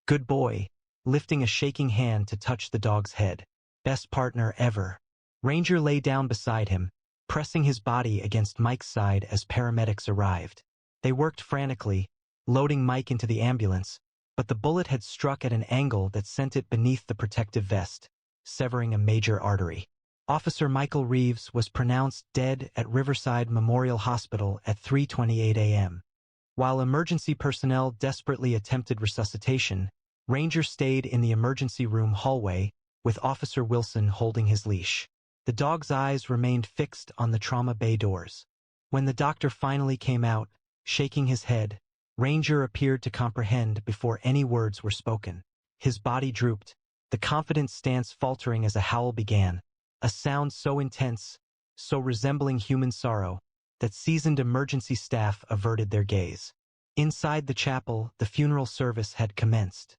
"Good boy," lifting a shaking hand to touch the dog's head. "Best partner ever." Ranger lay down beside him, pressing his body against Mike's side as paramedics arrived. They worked frantically, loading Mike into the ambulance, but the bullet had struck at an angle that sent it beneath the protective vest, severing a major artery. Officer Michael Reeves was pronounced dead at Riverside Memorial Hospital at 3:28 a.m. While emergency personnel desperately attempted resuscitation, Ranger stayed in the emergency room hallway, with Officer Wilson holding his leash. The dog's eyes remained fixed on the trauma bay doors. When the doctor finally came out, shaking his head, Ranger appeared to comprehend before any words were spoken. His body drooped, the confident stance faltering as a howl began, a sound so intense, so resembling human sorrow, that seasoned emergency staff averted their gaze. Inside the chapel, the funeral service had commenced.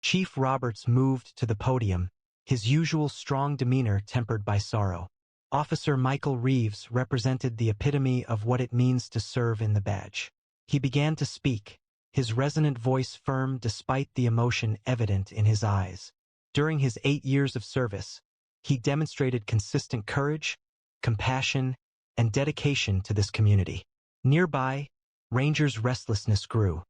Chief Roberts moved to the podium, his usual strong demeanor tempered by sorrow. Officer Michael Reeves represented the epitome of what it means to serve in the badge. He began to speak, his resonant voice firm despite the emotion evident in his eyes. During his 8 years of service, he demonstrated consistent courage, compassion, and dedication to this community. Nearby, Ranger's restlessness grew.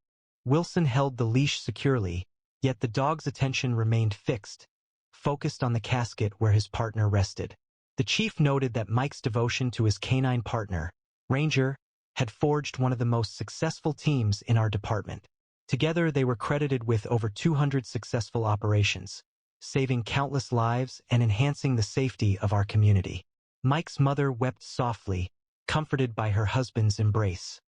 Wilson held the leash securely, yet the dog's attention remained fixed, focused on the casket where his partner rested. The chief noted that Mike's devotion to his canine partner, Ranger, had forged one of the most successful teams in our department. Together, they were credited with over 200 successful operations, saving countless lives and enhancing the safety of our community. Mike's mother wept softly, comforted by her husband's embrace.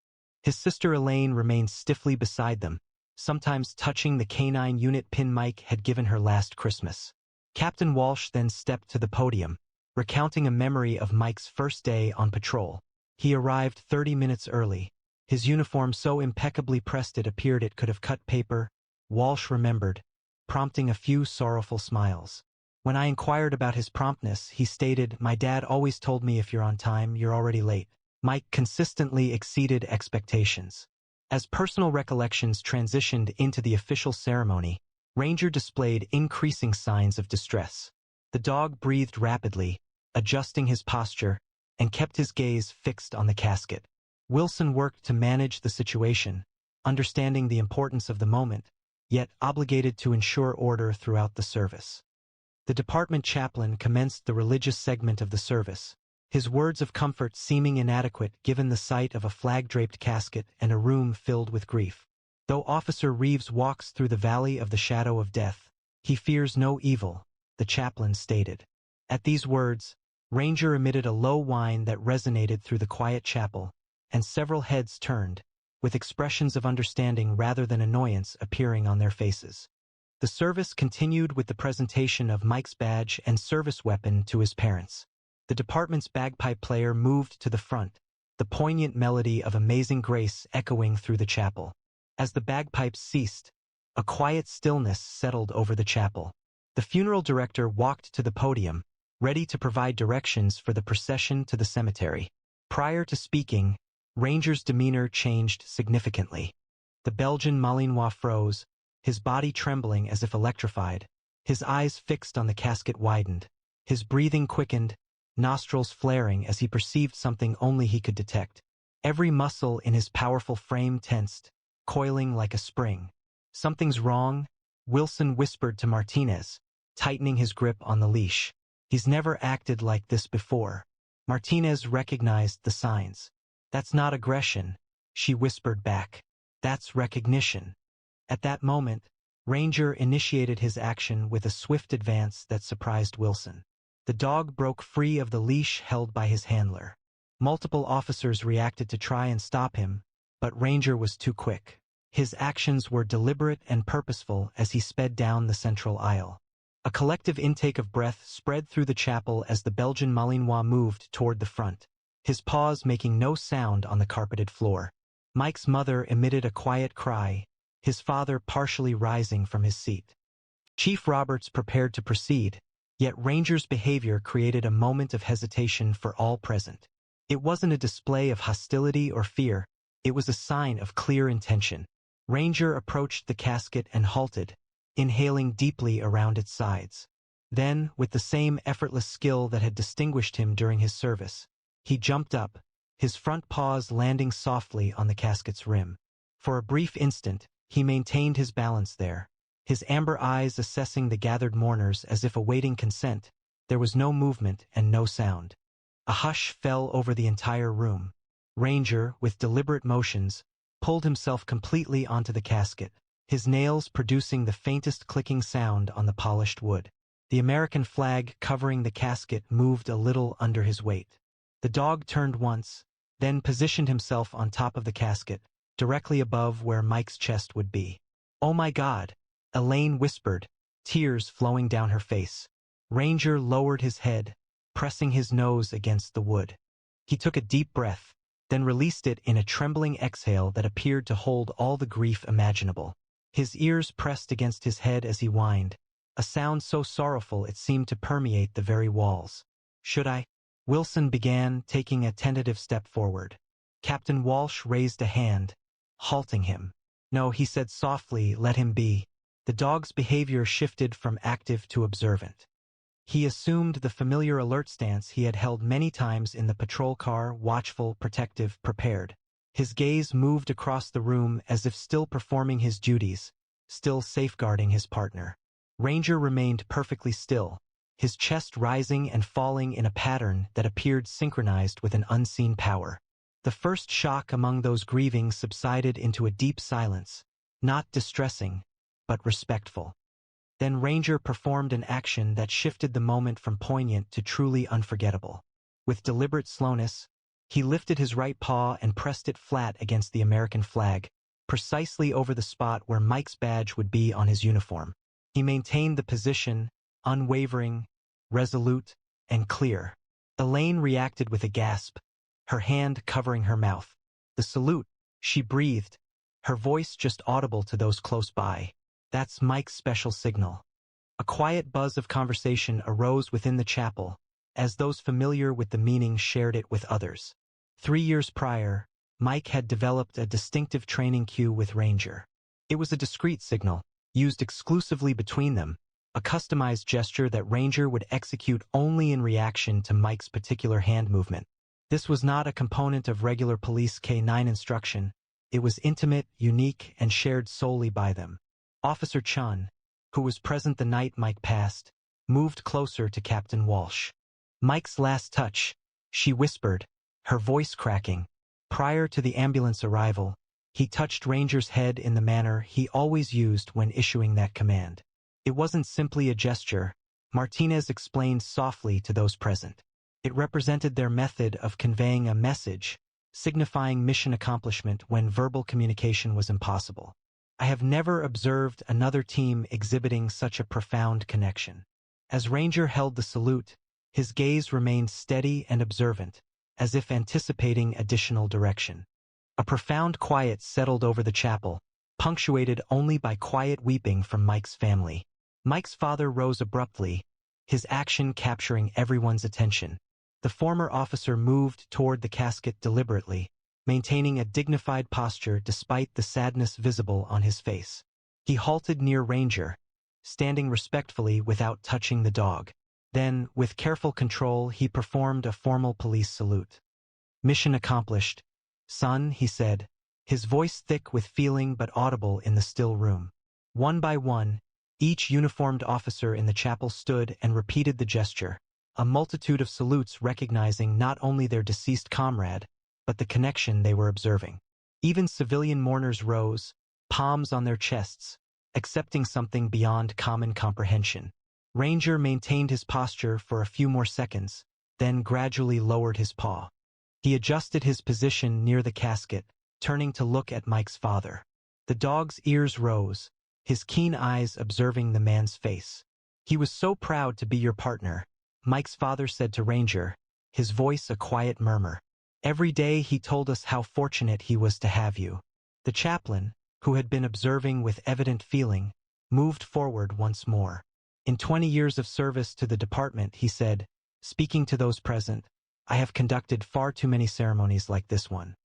His sister Elaine remained stiffly beside them, sometimes touching the canine unit pin Mike had given her last Christmas. Captain Walsh then stepped to the podium, recounting a memory of Mike's first day on patrol. He arrived 30 minutes early, his uniform so impeccably pressed it appeared it could have cut paper. Walsh remembered, prompting a few sorrowful smiles. When I inquired about his promptness, he stated, "My dad always told me if you're on time, you're already late." Mike consistently exceeded expectations. As personal recollections transitioned into the official ceremony, Ranger displayed increasing signs of distress. The dog breathed rapidly, adjusting his posture, and kept his gaze fixed on the casket. Wilson worked to manage the situation, understanding the importance of the moment, yet obligated to ensure order throughout the service. The department chaplain commenced the religious segment of the service, his words of comfort seeming inadequate given the sight of a flag-draped casket and a room filled with grief. Though Officer Reeves walks through the valley of the shadow of death, he fears no evil, the chaplain stated. At these words, Ranger emitted a low whine that resonated through the quiet chapel, and several heads turned, with expressions of understanding rather than annoyance appearing on their faces. The service continued with the presentation of Mike's badge and service weapon to his parents. The department's bagpipe player moved to the front, the poignant melody of Amazing Grace echoing through the chapel. As the bagpipes ceased, a quiet stillness settled over the chapel. The funeral director walked to the podium, ready to provide directions for the procession to the cemetery. Prior to speaking, Ranger's demeanor changed significantly. The Belgian Malinois froze, his body trembling as if electrified. His eyes fixed on the casket widened. His breathing quickened, nostrils flaring as he perceived something only he could detect. Every muscle in his powerful frame tensed, coiling like a spring. "Something's wrong," Wilson whispered to Martinez, tightening his grip on the leash. "He's never acted like this before." Martinez recognized the signs. "That's not aggression," she whispered back. "That's recognition." At that moment, Ranger initiated his action with a swift advance that surprised Wilson. The dog broke free of the leash held by his handler. Multiple officers reacted to try and stop him, but Ranger was too quick. His actions were deliberate and purposeful as he sped down the central aisle. A collective intake of breath spread through the chapel as the Belgian Malinois moved toward the front, his paws making no sound on the carpeted floor. Mike's mother emitted a quiet cry, his father partially rising from his seat. Chief Roberts prepared to proceed, yet Ranger's behavior created a moment of hesitation for all present. It wasn't a display of hostility or fear, it was a sign of clear intention. Ranger approached the casket and halted, inhaling deeply around its sides. Then, with the same effortless skill that had distinguished him during his service, he jumped up, his front paws landing softly on the casket's rim. For a brief instant, he maintained his balance there, his amber eyes assessing the gathered mourners as if awaiting consent. There was no movement and no sound. A hush fell over the entire room. Ranger, with deliberate motions, pulled himself completely onto the casket, his nails producing the faintest clicking sound on the polished wood. The American flag covering the casket moved a little under his weight. The dog turned once, then positioned himself on top of the casket, directly above where Mike's chest would be. "Oh my God," Elaine whispered, tears flowing down her face. Ranger lowered his head, pressing his nose against the wood. He took a deep breath, then released it in a trembling exhale that appeared to hold all the grief imaginable. His ears pressed against his head as he whined, a sound so sorrowful it seemed to permeate the very walls. "Should I?" Wilson began, taking a tentative step forward. Captain Walsh raised a hand, halting him. "No," he said softly, "let him be." The dog's behavior shifted from active to observant. He assumed the familiar alert stance he had held many times in the patrol car, watchful, protective, prepared. His gaze moved across the room as if still performing his duties, still safeguarding his partner. Ranger remained perfectly still, his chest rising and falling in a pattern that appeared synchronized with an unseen power. The first shock among those grieving subsided into a deep silence, not distressing, but respectful. Then Ranger performed an action that shifted the moment from poignant to truly unforgettable. With deliberate slowness, he lifted his right paw and pressed it flat against the American flag, precisely over the spot where Mike's badge would be on his uniform. He maintained the position, unwavering, resolute, and clear. Elaine reacted with a gasp, her hand covering her mouth. The salute, she breathed, her voice just audible to those close by. That's Mike's special signal. A quiet buzz of conversation arose within the chapel, as those familiar with the meaning shared it with others. 3 years prior, Mike had developed a distinctive training cue with Ranger. It was a discreet signal, used exclusively between them, a customized gesture that Ranger would execute only in reaction to Mike's particular hand movement. This was not a component of regular police K-9 instruction. It was intimate, unique, and shared solely by them. Officer Chun, who was present the night Mike passed, moved closer to Captain Walsh. Mike's last touch, she whispered, her voice cracking. Prior to the ambulance arrival, he touched Ranger's head in the manner he always used when issuing that command. It wasn't simply a gesture, Martinez explained softly to those present. It represented their method of conveying a message, signifying mission accomplishment when verbal communication was impossible. I have never observed another team exhibiting such a profound connection. As Ranger held the salute, his gaze remained steady and observant, as if anticipating additional direction. A profound quiet settled over the chapel, punctuated only by quiet weeping from Mike's family. Mike's father rose abruptly, his action capturing everyone's attention. The former officer moved toward the casket deliberately, maintaining a dignified posture despite the sadness visible on his face. He halted near Ranger, standing respectfully without touching the dog. Then, with careful control, he performed a formal police salute. "Mission accomplished, son," he said, his voice thick with feeling but audible in the still room. One by one, each uniformed officer in the chapel stood and repeated the gesture, a multitude of salutes recognizing not only their deceased comrade, but the connection they were observing. Even civilian mourners rose, palms on their chests, accepting something beyond common comprehension. Ranger maintained his posture for a few more seconds, then gradually lowered his paw. He adjusted his position near the casket, turning to look at Mike's father. The dog's ears rose, his keen eyes observing the man's face. "He was so proud to be your partner," Mike's father said to Ranger, his voice a quiet murmur. "Every day he told us how fortunate he was to have you." The chaplain, who had been observing with evident feeling, moved forward once more. "In 20 years of service to the department," he said, speaking to those present, "I have conducted far too many ceremonies like this one.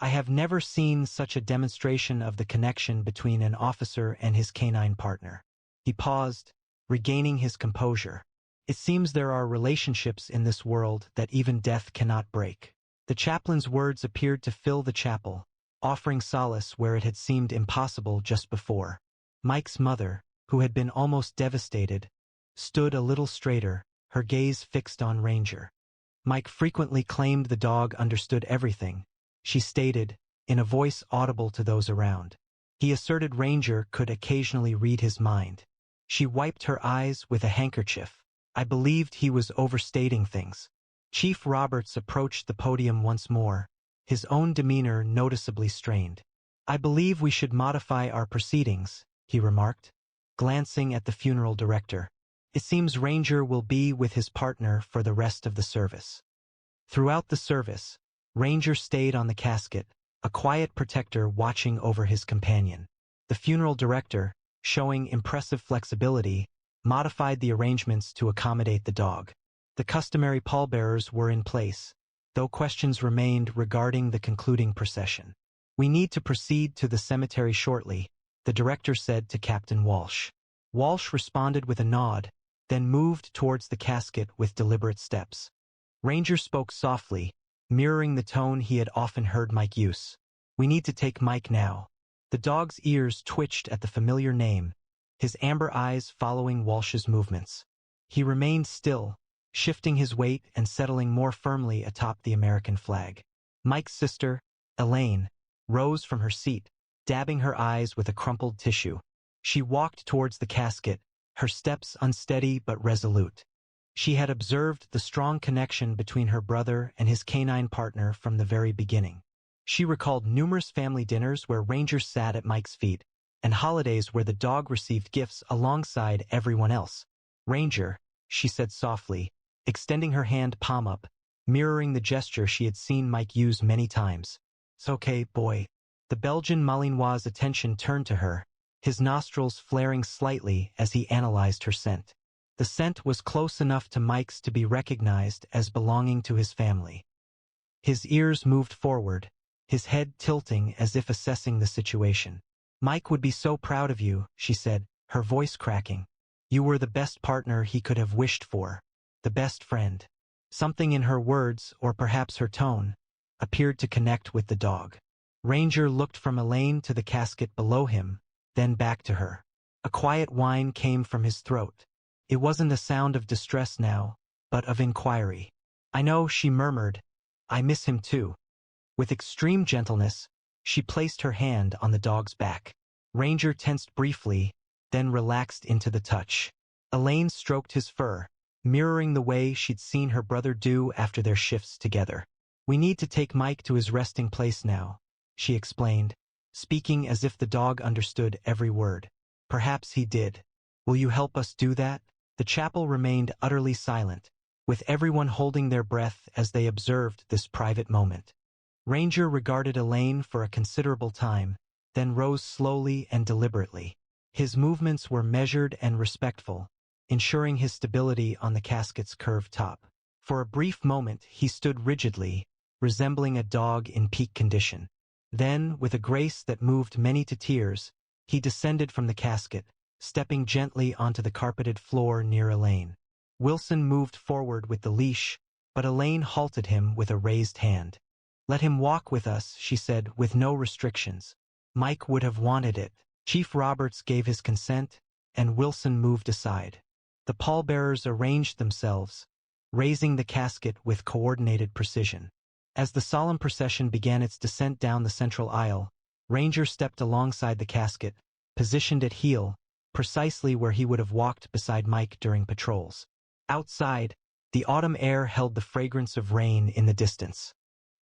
I have never seen such a demonstration of the connection between an officer and his canine partner." He paused, regaining his composure. "It seems there are relationships in this world that even death cannot break." The chaplain's words appeared to fill the chapel, offering solace where it had seemed impossible just before. Mike's mother, who had been almost devastated, stood a little straighter, her gaze fixed on Ranger. Mike frequently claimed the dog understood everything, she stated, in a voice audible to those around. He asserted Ranger could occasionally read his mind. She wiped her eyes with a handkerchief. "I believed he was overstating things." Chief Roberts approached the podium once more, his own demeanor noticeably strained. "I believe we should modify our proceedings," he remarked, glancing at the funeral director. "It seems Ranger will be with his partner for the rest of the service." Throughout the service, Ranger stayed on the casket, a quiet protector watching over his companion. The funeral director, showing impressive flexibility, modified the arrangements to accommodate the dog. The customary pallbearers were in place, though questions remained regarding the concluding procession. "We need to proceed to the cemetery shortly," the director said to Captain Walsh. Walsh responded with a nod, then moved towards the casket with deliberate steps. Ranger spoke softly, mirroring the tone he had often heard Mike use. "We need to take Mike now." The dog's ears twitched at the familiar name, his amber eyes following Walsh's movements. He remained still, shifting his weight and settling more firmly atop the American flag. Mike's sister, Elaine, rose from her seat, dabbing her eyes with a crumpled tissue. She walked towards the casket, her steps unsteady but resolute. She had observed the strong connection between her brother and his canine partner from the very beginning. She recalled numerous family dinners where Ranger sat at Mike's feet, and holidays where the dog received gifts alongside everyone else. "Ranger," she said softly, extending her hand palm up, mirroring the gesture she had seen Mike use many times. "It's okay, boy." The Belgian Malinois' attention turned to her, his nostrils flaring slightly as he analyzed her scent. The scent was close enough to Mike's to be recognized as belonging to his family. His ears moved forward, his head tilting as if assessing the situation. "Mike would be so proud of you," she said, her voice cracking. "You were the best partner he could have wished for, the best friend." Something in her words, or perhaps her tone, appeared to connect with the dog. Ranger looked from Elaine to the casket below him, then back to her. A quiet whine came from his throat. It wasn't a sound of distress now, but of inquiry. "I know," she murmured. "I miss him too." With extreme gentleness, she placed her hand on the dog's back. Ranger tensed briefly, then relaxed into the touch. Elaine stroked his fur, mirroring the way she'd seen her brother do after their shifts together. "We need to take Mike to his resting place now," she explained, speaking as if the dog understood every word. Perhaps he did. "Will you help us do that?" The chapel remained utterly silent, with everyone holding their breath as they observed this private moment. Ranger regarded Elaine for a considerable time, then rose slowly and deliberately. His movements were measured and respectful, ensuring his stability on the casket's curved top. For a brief moment he stood rigidly, resembling a dog in peak condition. Then, with a grace that moved many to tears, he descended from the casket, stepping gently onto the carpeted floor near Elaine. Wilson moved forward with the leash, but Elaine halted him with a raised hand. "Let him walk with us," she said, "with no restrictions." Mike would have wanted it. Chief Roberts gave his consent, and Wilson moved aside. The pallbearers arranged themselves, raising the casket with coordinated precision. As the solemn procession began its descent down the central aisle, Ranger stepped alongside the casket, positioned at heel, precisely where he would have walked beside Mike during patrols. Outside, the autumn air held the fragrance of rain in the distance.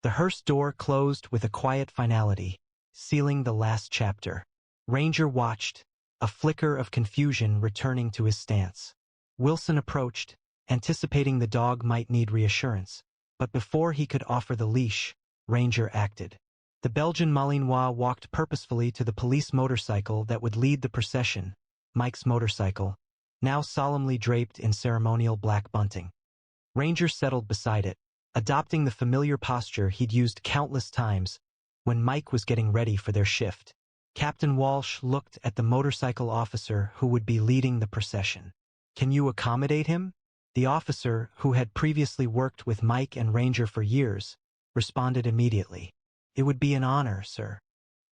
The hearse door closed with a quiet finality, sealing the last chapter. Ranger watched, a flicker of confusion returning to his stance. Wilson approached, anticipating the dog might need reassurance, but before he could offer the leash, Ranger acted. The Belgian Malinois walked purposefully to the police motorcycle that would lead the procession, Mike's motorcycle, now solemnly draped in ceremonial black bunting. Ranger settled beside it, adopting the familiar posture he'd used countless times when Mike was getting ready for their shift. Captain Walsh looked at the motorcycle officer who would be leading the procession. "Can you accommodate him?" The officer, who had previously worked with Mike and Ranger for years, responded immediately. "It would be an honor, sir."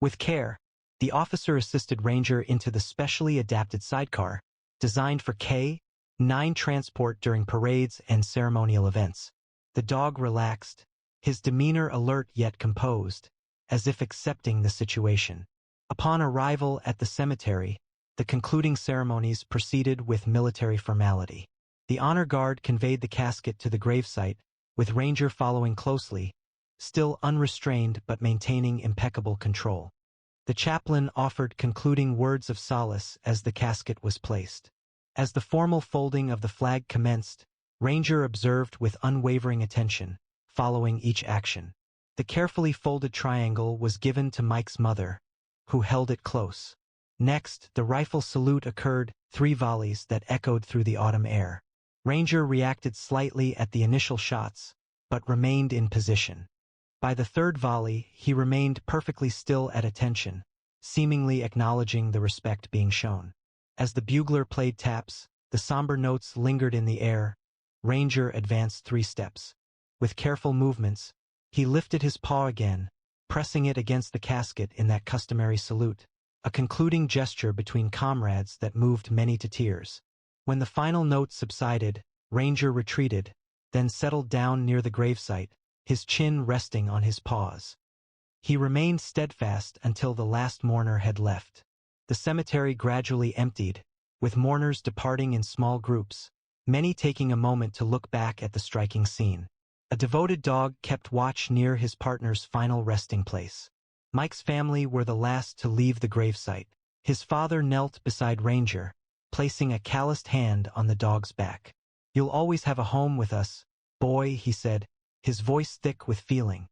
With care, the officer assisted Ranger into the specially adapted sidecar, designed for K-9 transport during parades and ceremonial events. The dog relaxed, his demeanor alert yet composed, as if accepting the situation. Upon arrival at the cemetery, the concluding ceremonies proceeded with military formality. The honor guard conveyed the casket to the gravesite, with Ranger following closely, still unrestrained but maintaining impeccable control. The chaplain offered concluding words of solace as the casket was placed. As the formal folding of the flag commenced, Ranger observed with unwavering attention, following each action. The carefully folded triangle was given to Mike's mother, who held it close. Next, the rifle salute occurred, 3 volleys that echoed through the autumn air. Ranger reacted slightly at the initial shots, but remained in position. By the 3rd volley, he remained perfectly still at attention, seemingly acknowledging the respect being shown. As the bugler played taps, the somber notes lingered in the air. Ranger advanced 3 steps. With careful movements, he lifted his paw again, pressing it against the casket in that customary salute, a concluding gesture between comrades that moved many to tears. When the final note subsided, Ranger retreated, then settled down near the gravesite, his chin resting on his paws. He remained steadfast until the last mourner had left. The cemetery gradually emptied, with mourners departing in small groups, many taking a moment to look back at the striking scene. A devoted dog kept watch near his partner's final resting place. Mike's family were the last to leave the gravesite. His father knelt beside Ranger, placing a calloused hand on the dog's back. "You'll always have a home with us, boy," he said, his voice thick with feeling.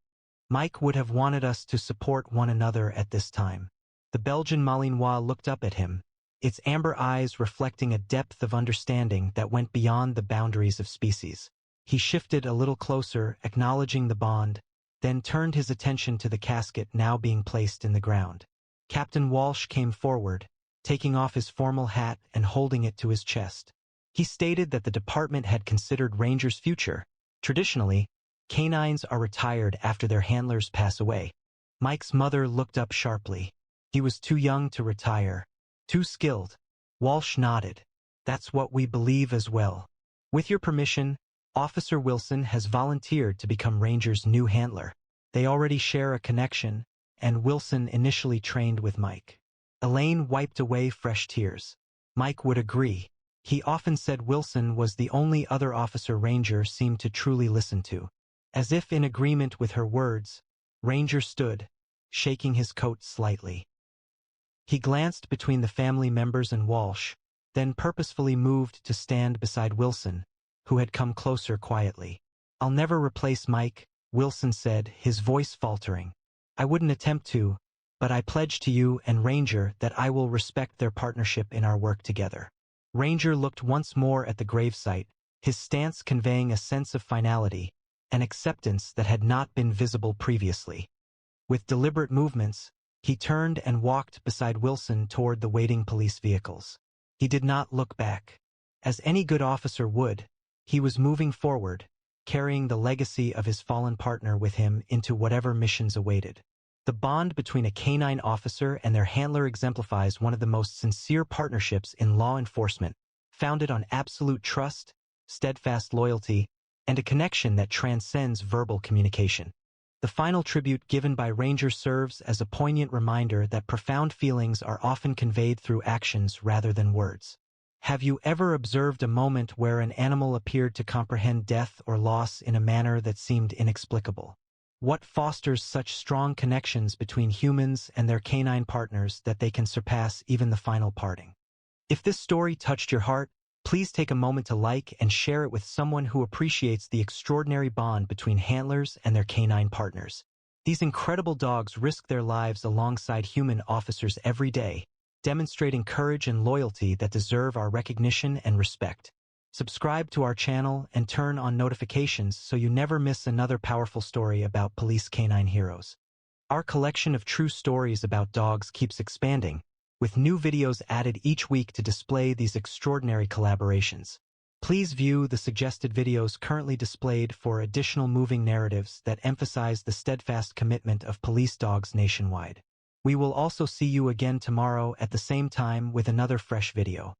Mike would have wanted us to support one another at this time. The Belgian Malinois looked up at him, its amber eyes reflecting a depth of understanding that went beyond the boundaries of species. He shifted a little closer, acknowledging the bond, then turned his attention to the casket now being placed in the ground. Captain Walsh came forward, taking off his formal hat and holding it to his chest. He stated that the department had considered Ranger's future. Traditionally, canines are retired after their handlers pass away. Mike's mother looked up sharply. He was too young to retire. Too skilled. Walsh nodded. "That's what we believe as well. With your permission, Officer Wilson has volunteered to become Ranger's new handler. They already share a connection, and Wilson initially trained with Mike." Elaine wiped away fresh tears. Mike would agree. He often said Wilson was the only other officer Ranger seemed to truly listen to. As if in agreement with her words, Ranger stood, shaking his coat slightly. He glanced between the family members and Walsh, then purposefully moved to stand beside Wilson, who had come closer quietly. "I'll never replace Mike," Wilson said, his voice faltering. "I wouldn't attempt to, but I pledge to you and Ranger that I will respect their partnership in our work together." Ranger looked once more at the gravesite, his stance conveying a sense of finality, an acceptance that had not been visible previously. With deliberate movements, he turned and walked beside Wilson toward the waiting police vehicles. He did not look back. As any good officer would, he was moving forward, carrying the legacy of his fallen partner with him into whatever missions awaited. The bond between a canine officer and their handler exemplifies one of the most sincere partnerships in law enforcement, founded on absolute trust, steadfast loyalty, and a connection that transcends verbal communication. The final tribute given by Ranger serves as a poignant reminder that profound feelings are often conveyed through actions rather than words. Have you ever observed a moment where an animal appeared to comprehend death or loss in a manner that seemed inexplicable? What fosters such strong connections between humans and their canine partners that they can surpass even the final parting? If this story touched your heart, please take a moment to like and share it with someone who appreciates the extraordinary bond between handlers and their canine partners. These incredible dogs risk their lives alongside human officers every day, demonstrating courage and loyalty that deserve our recognition and respect. Subscribe to our channel and turn on notifications so you never miss another powerful story about police canine heroes. Our collection of true stories about dogs keeps expanding, with new videos added each week to display these extraordinary collaborations. Please view the suggested videos currently displayed for additional moving narratives that emphasize the steadfast commitment of police dogs nationwide. We will also see you again tomorrow at the same time with another fresh video.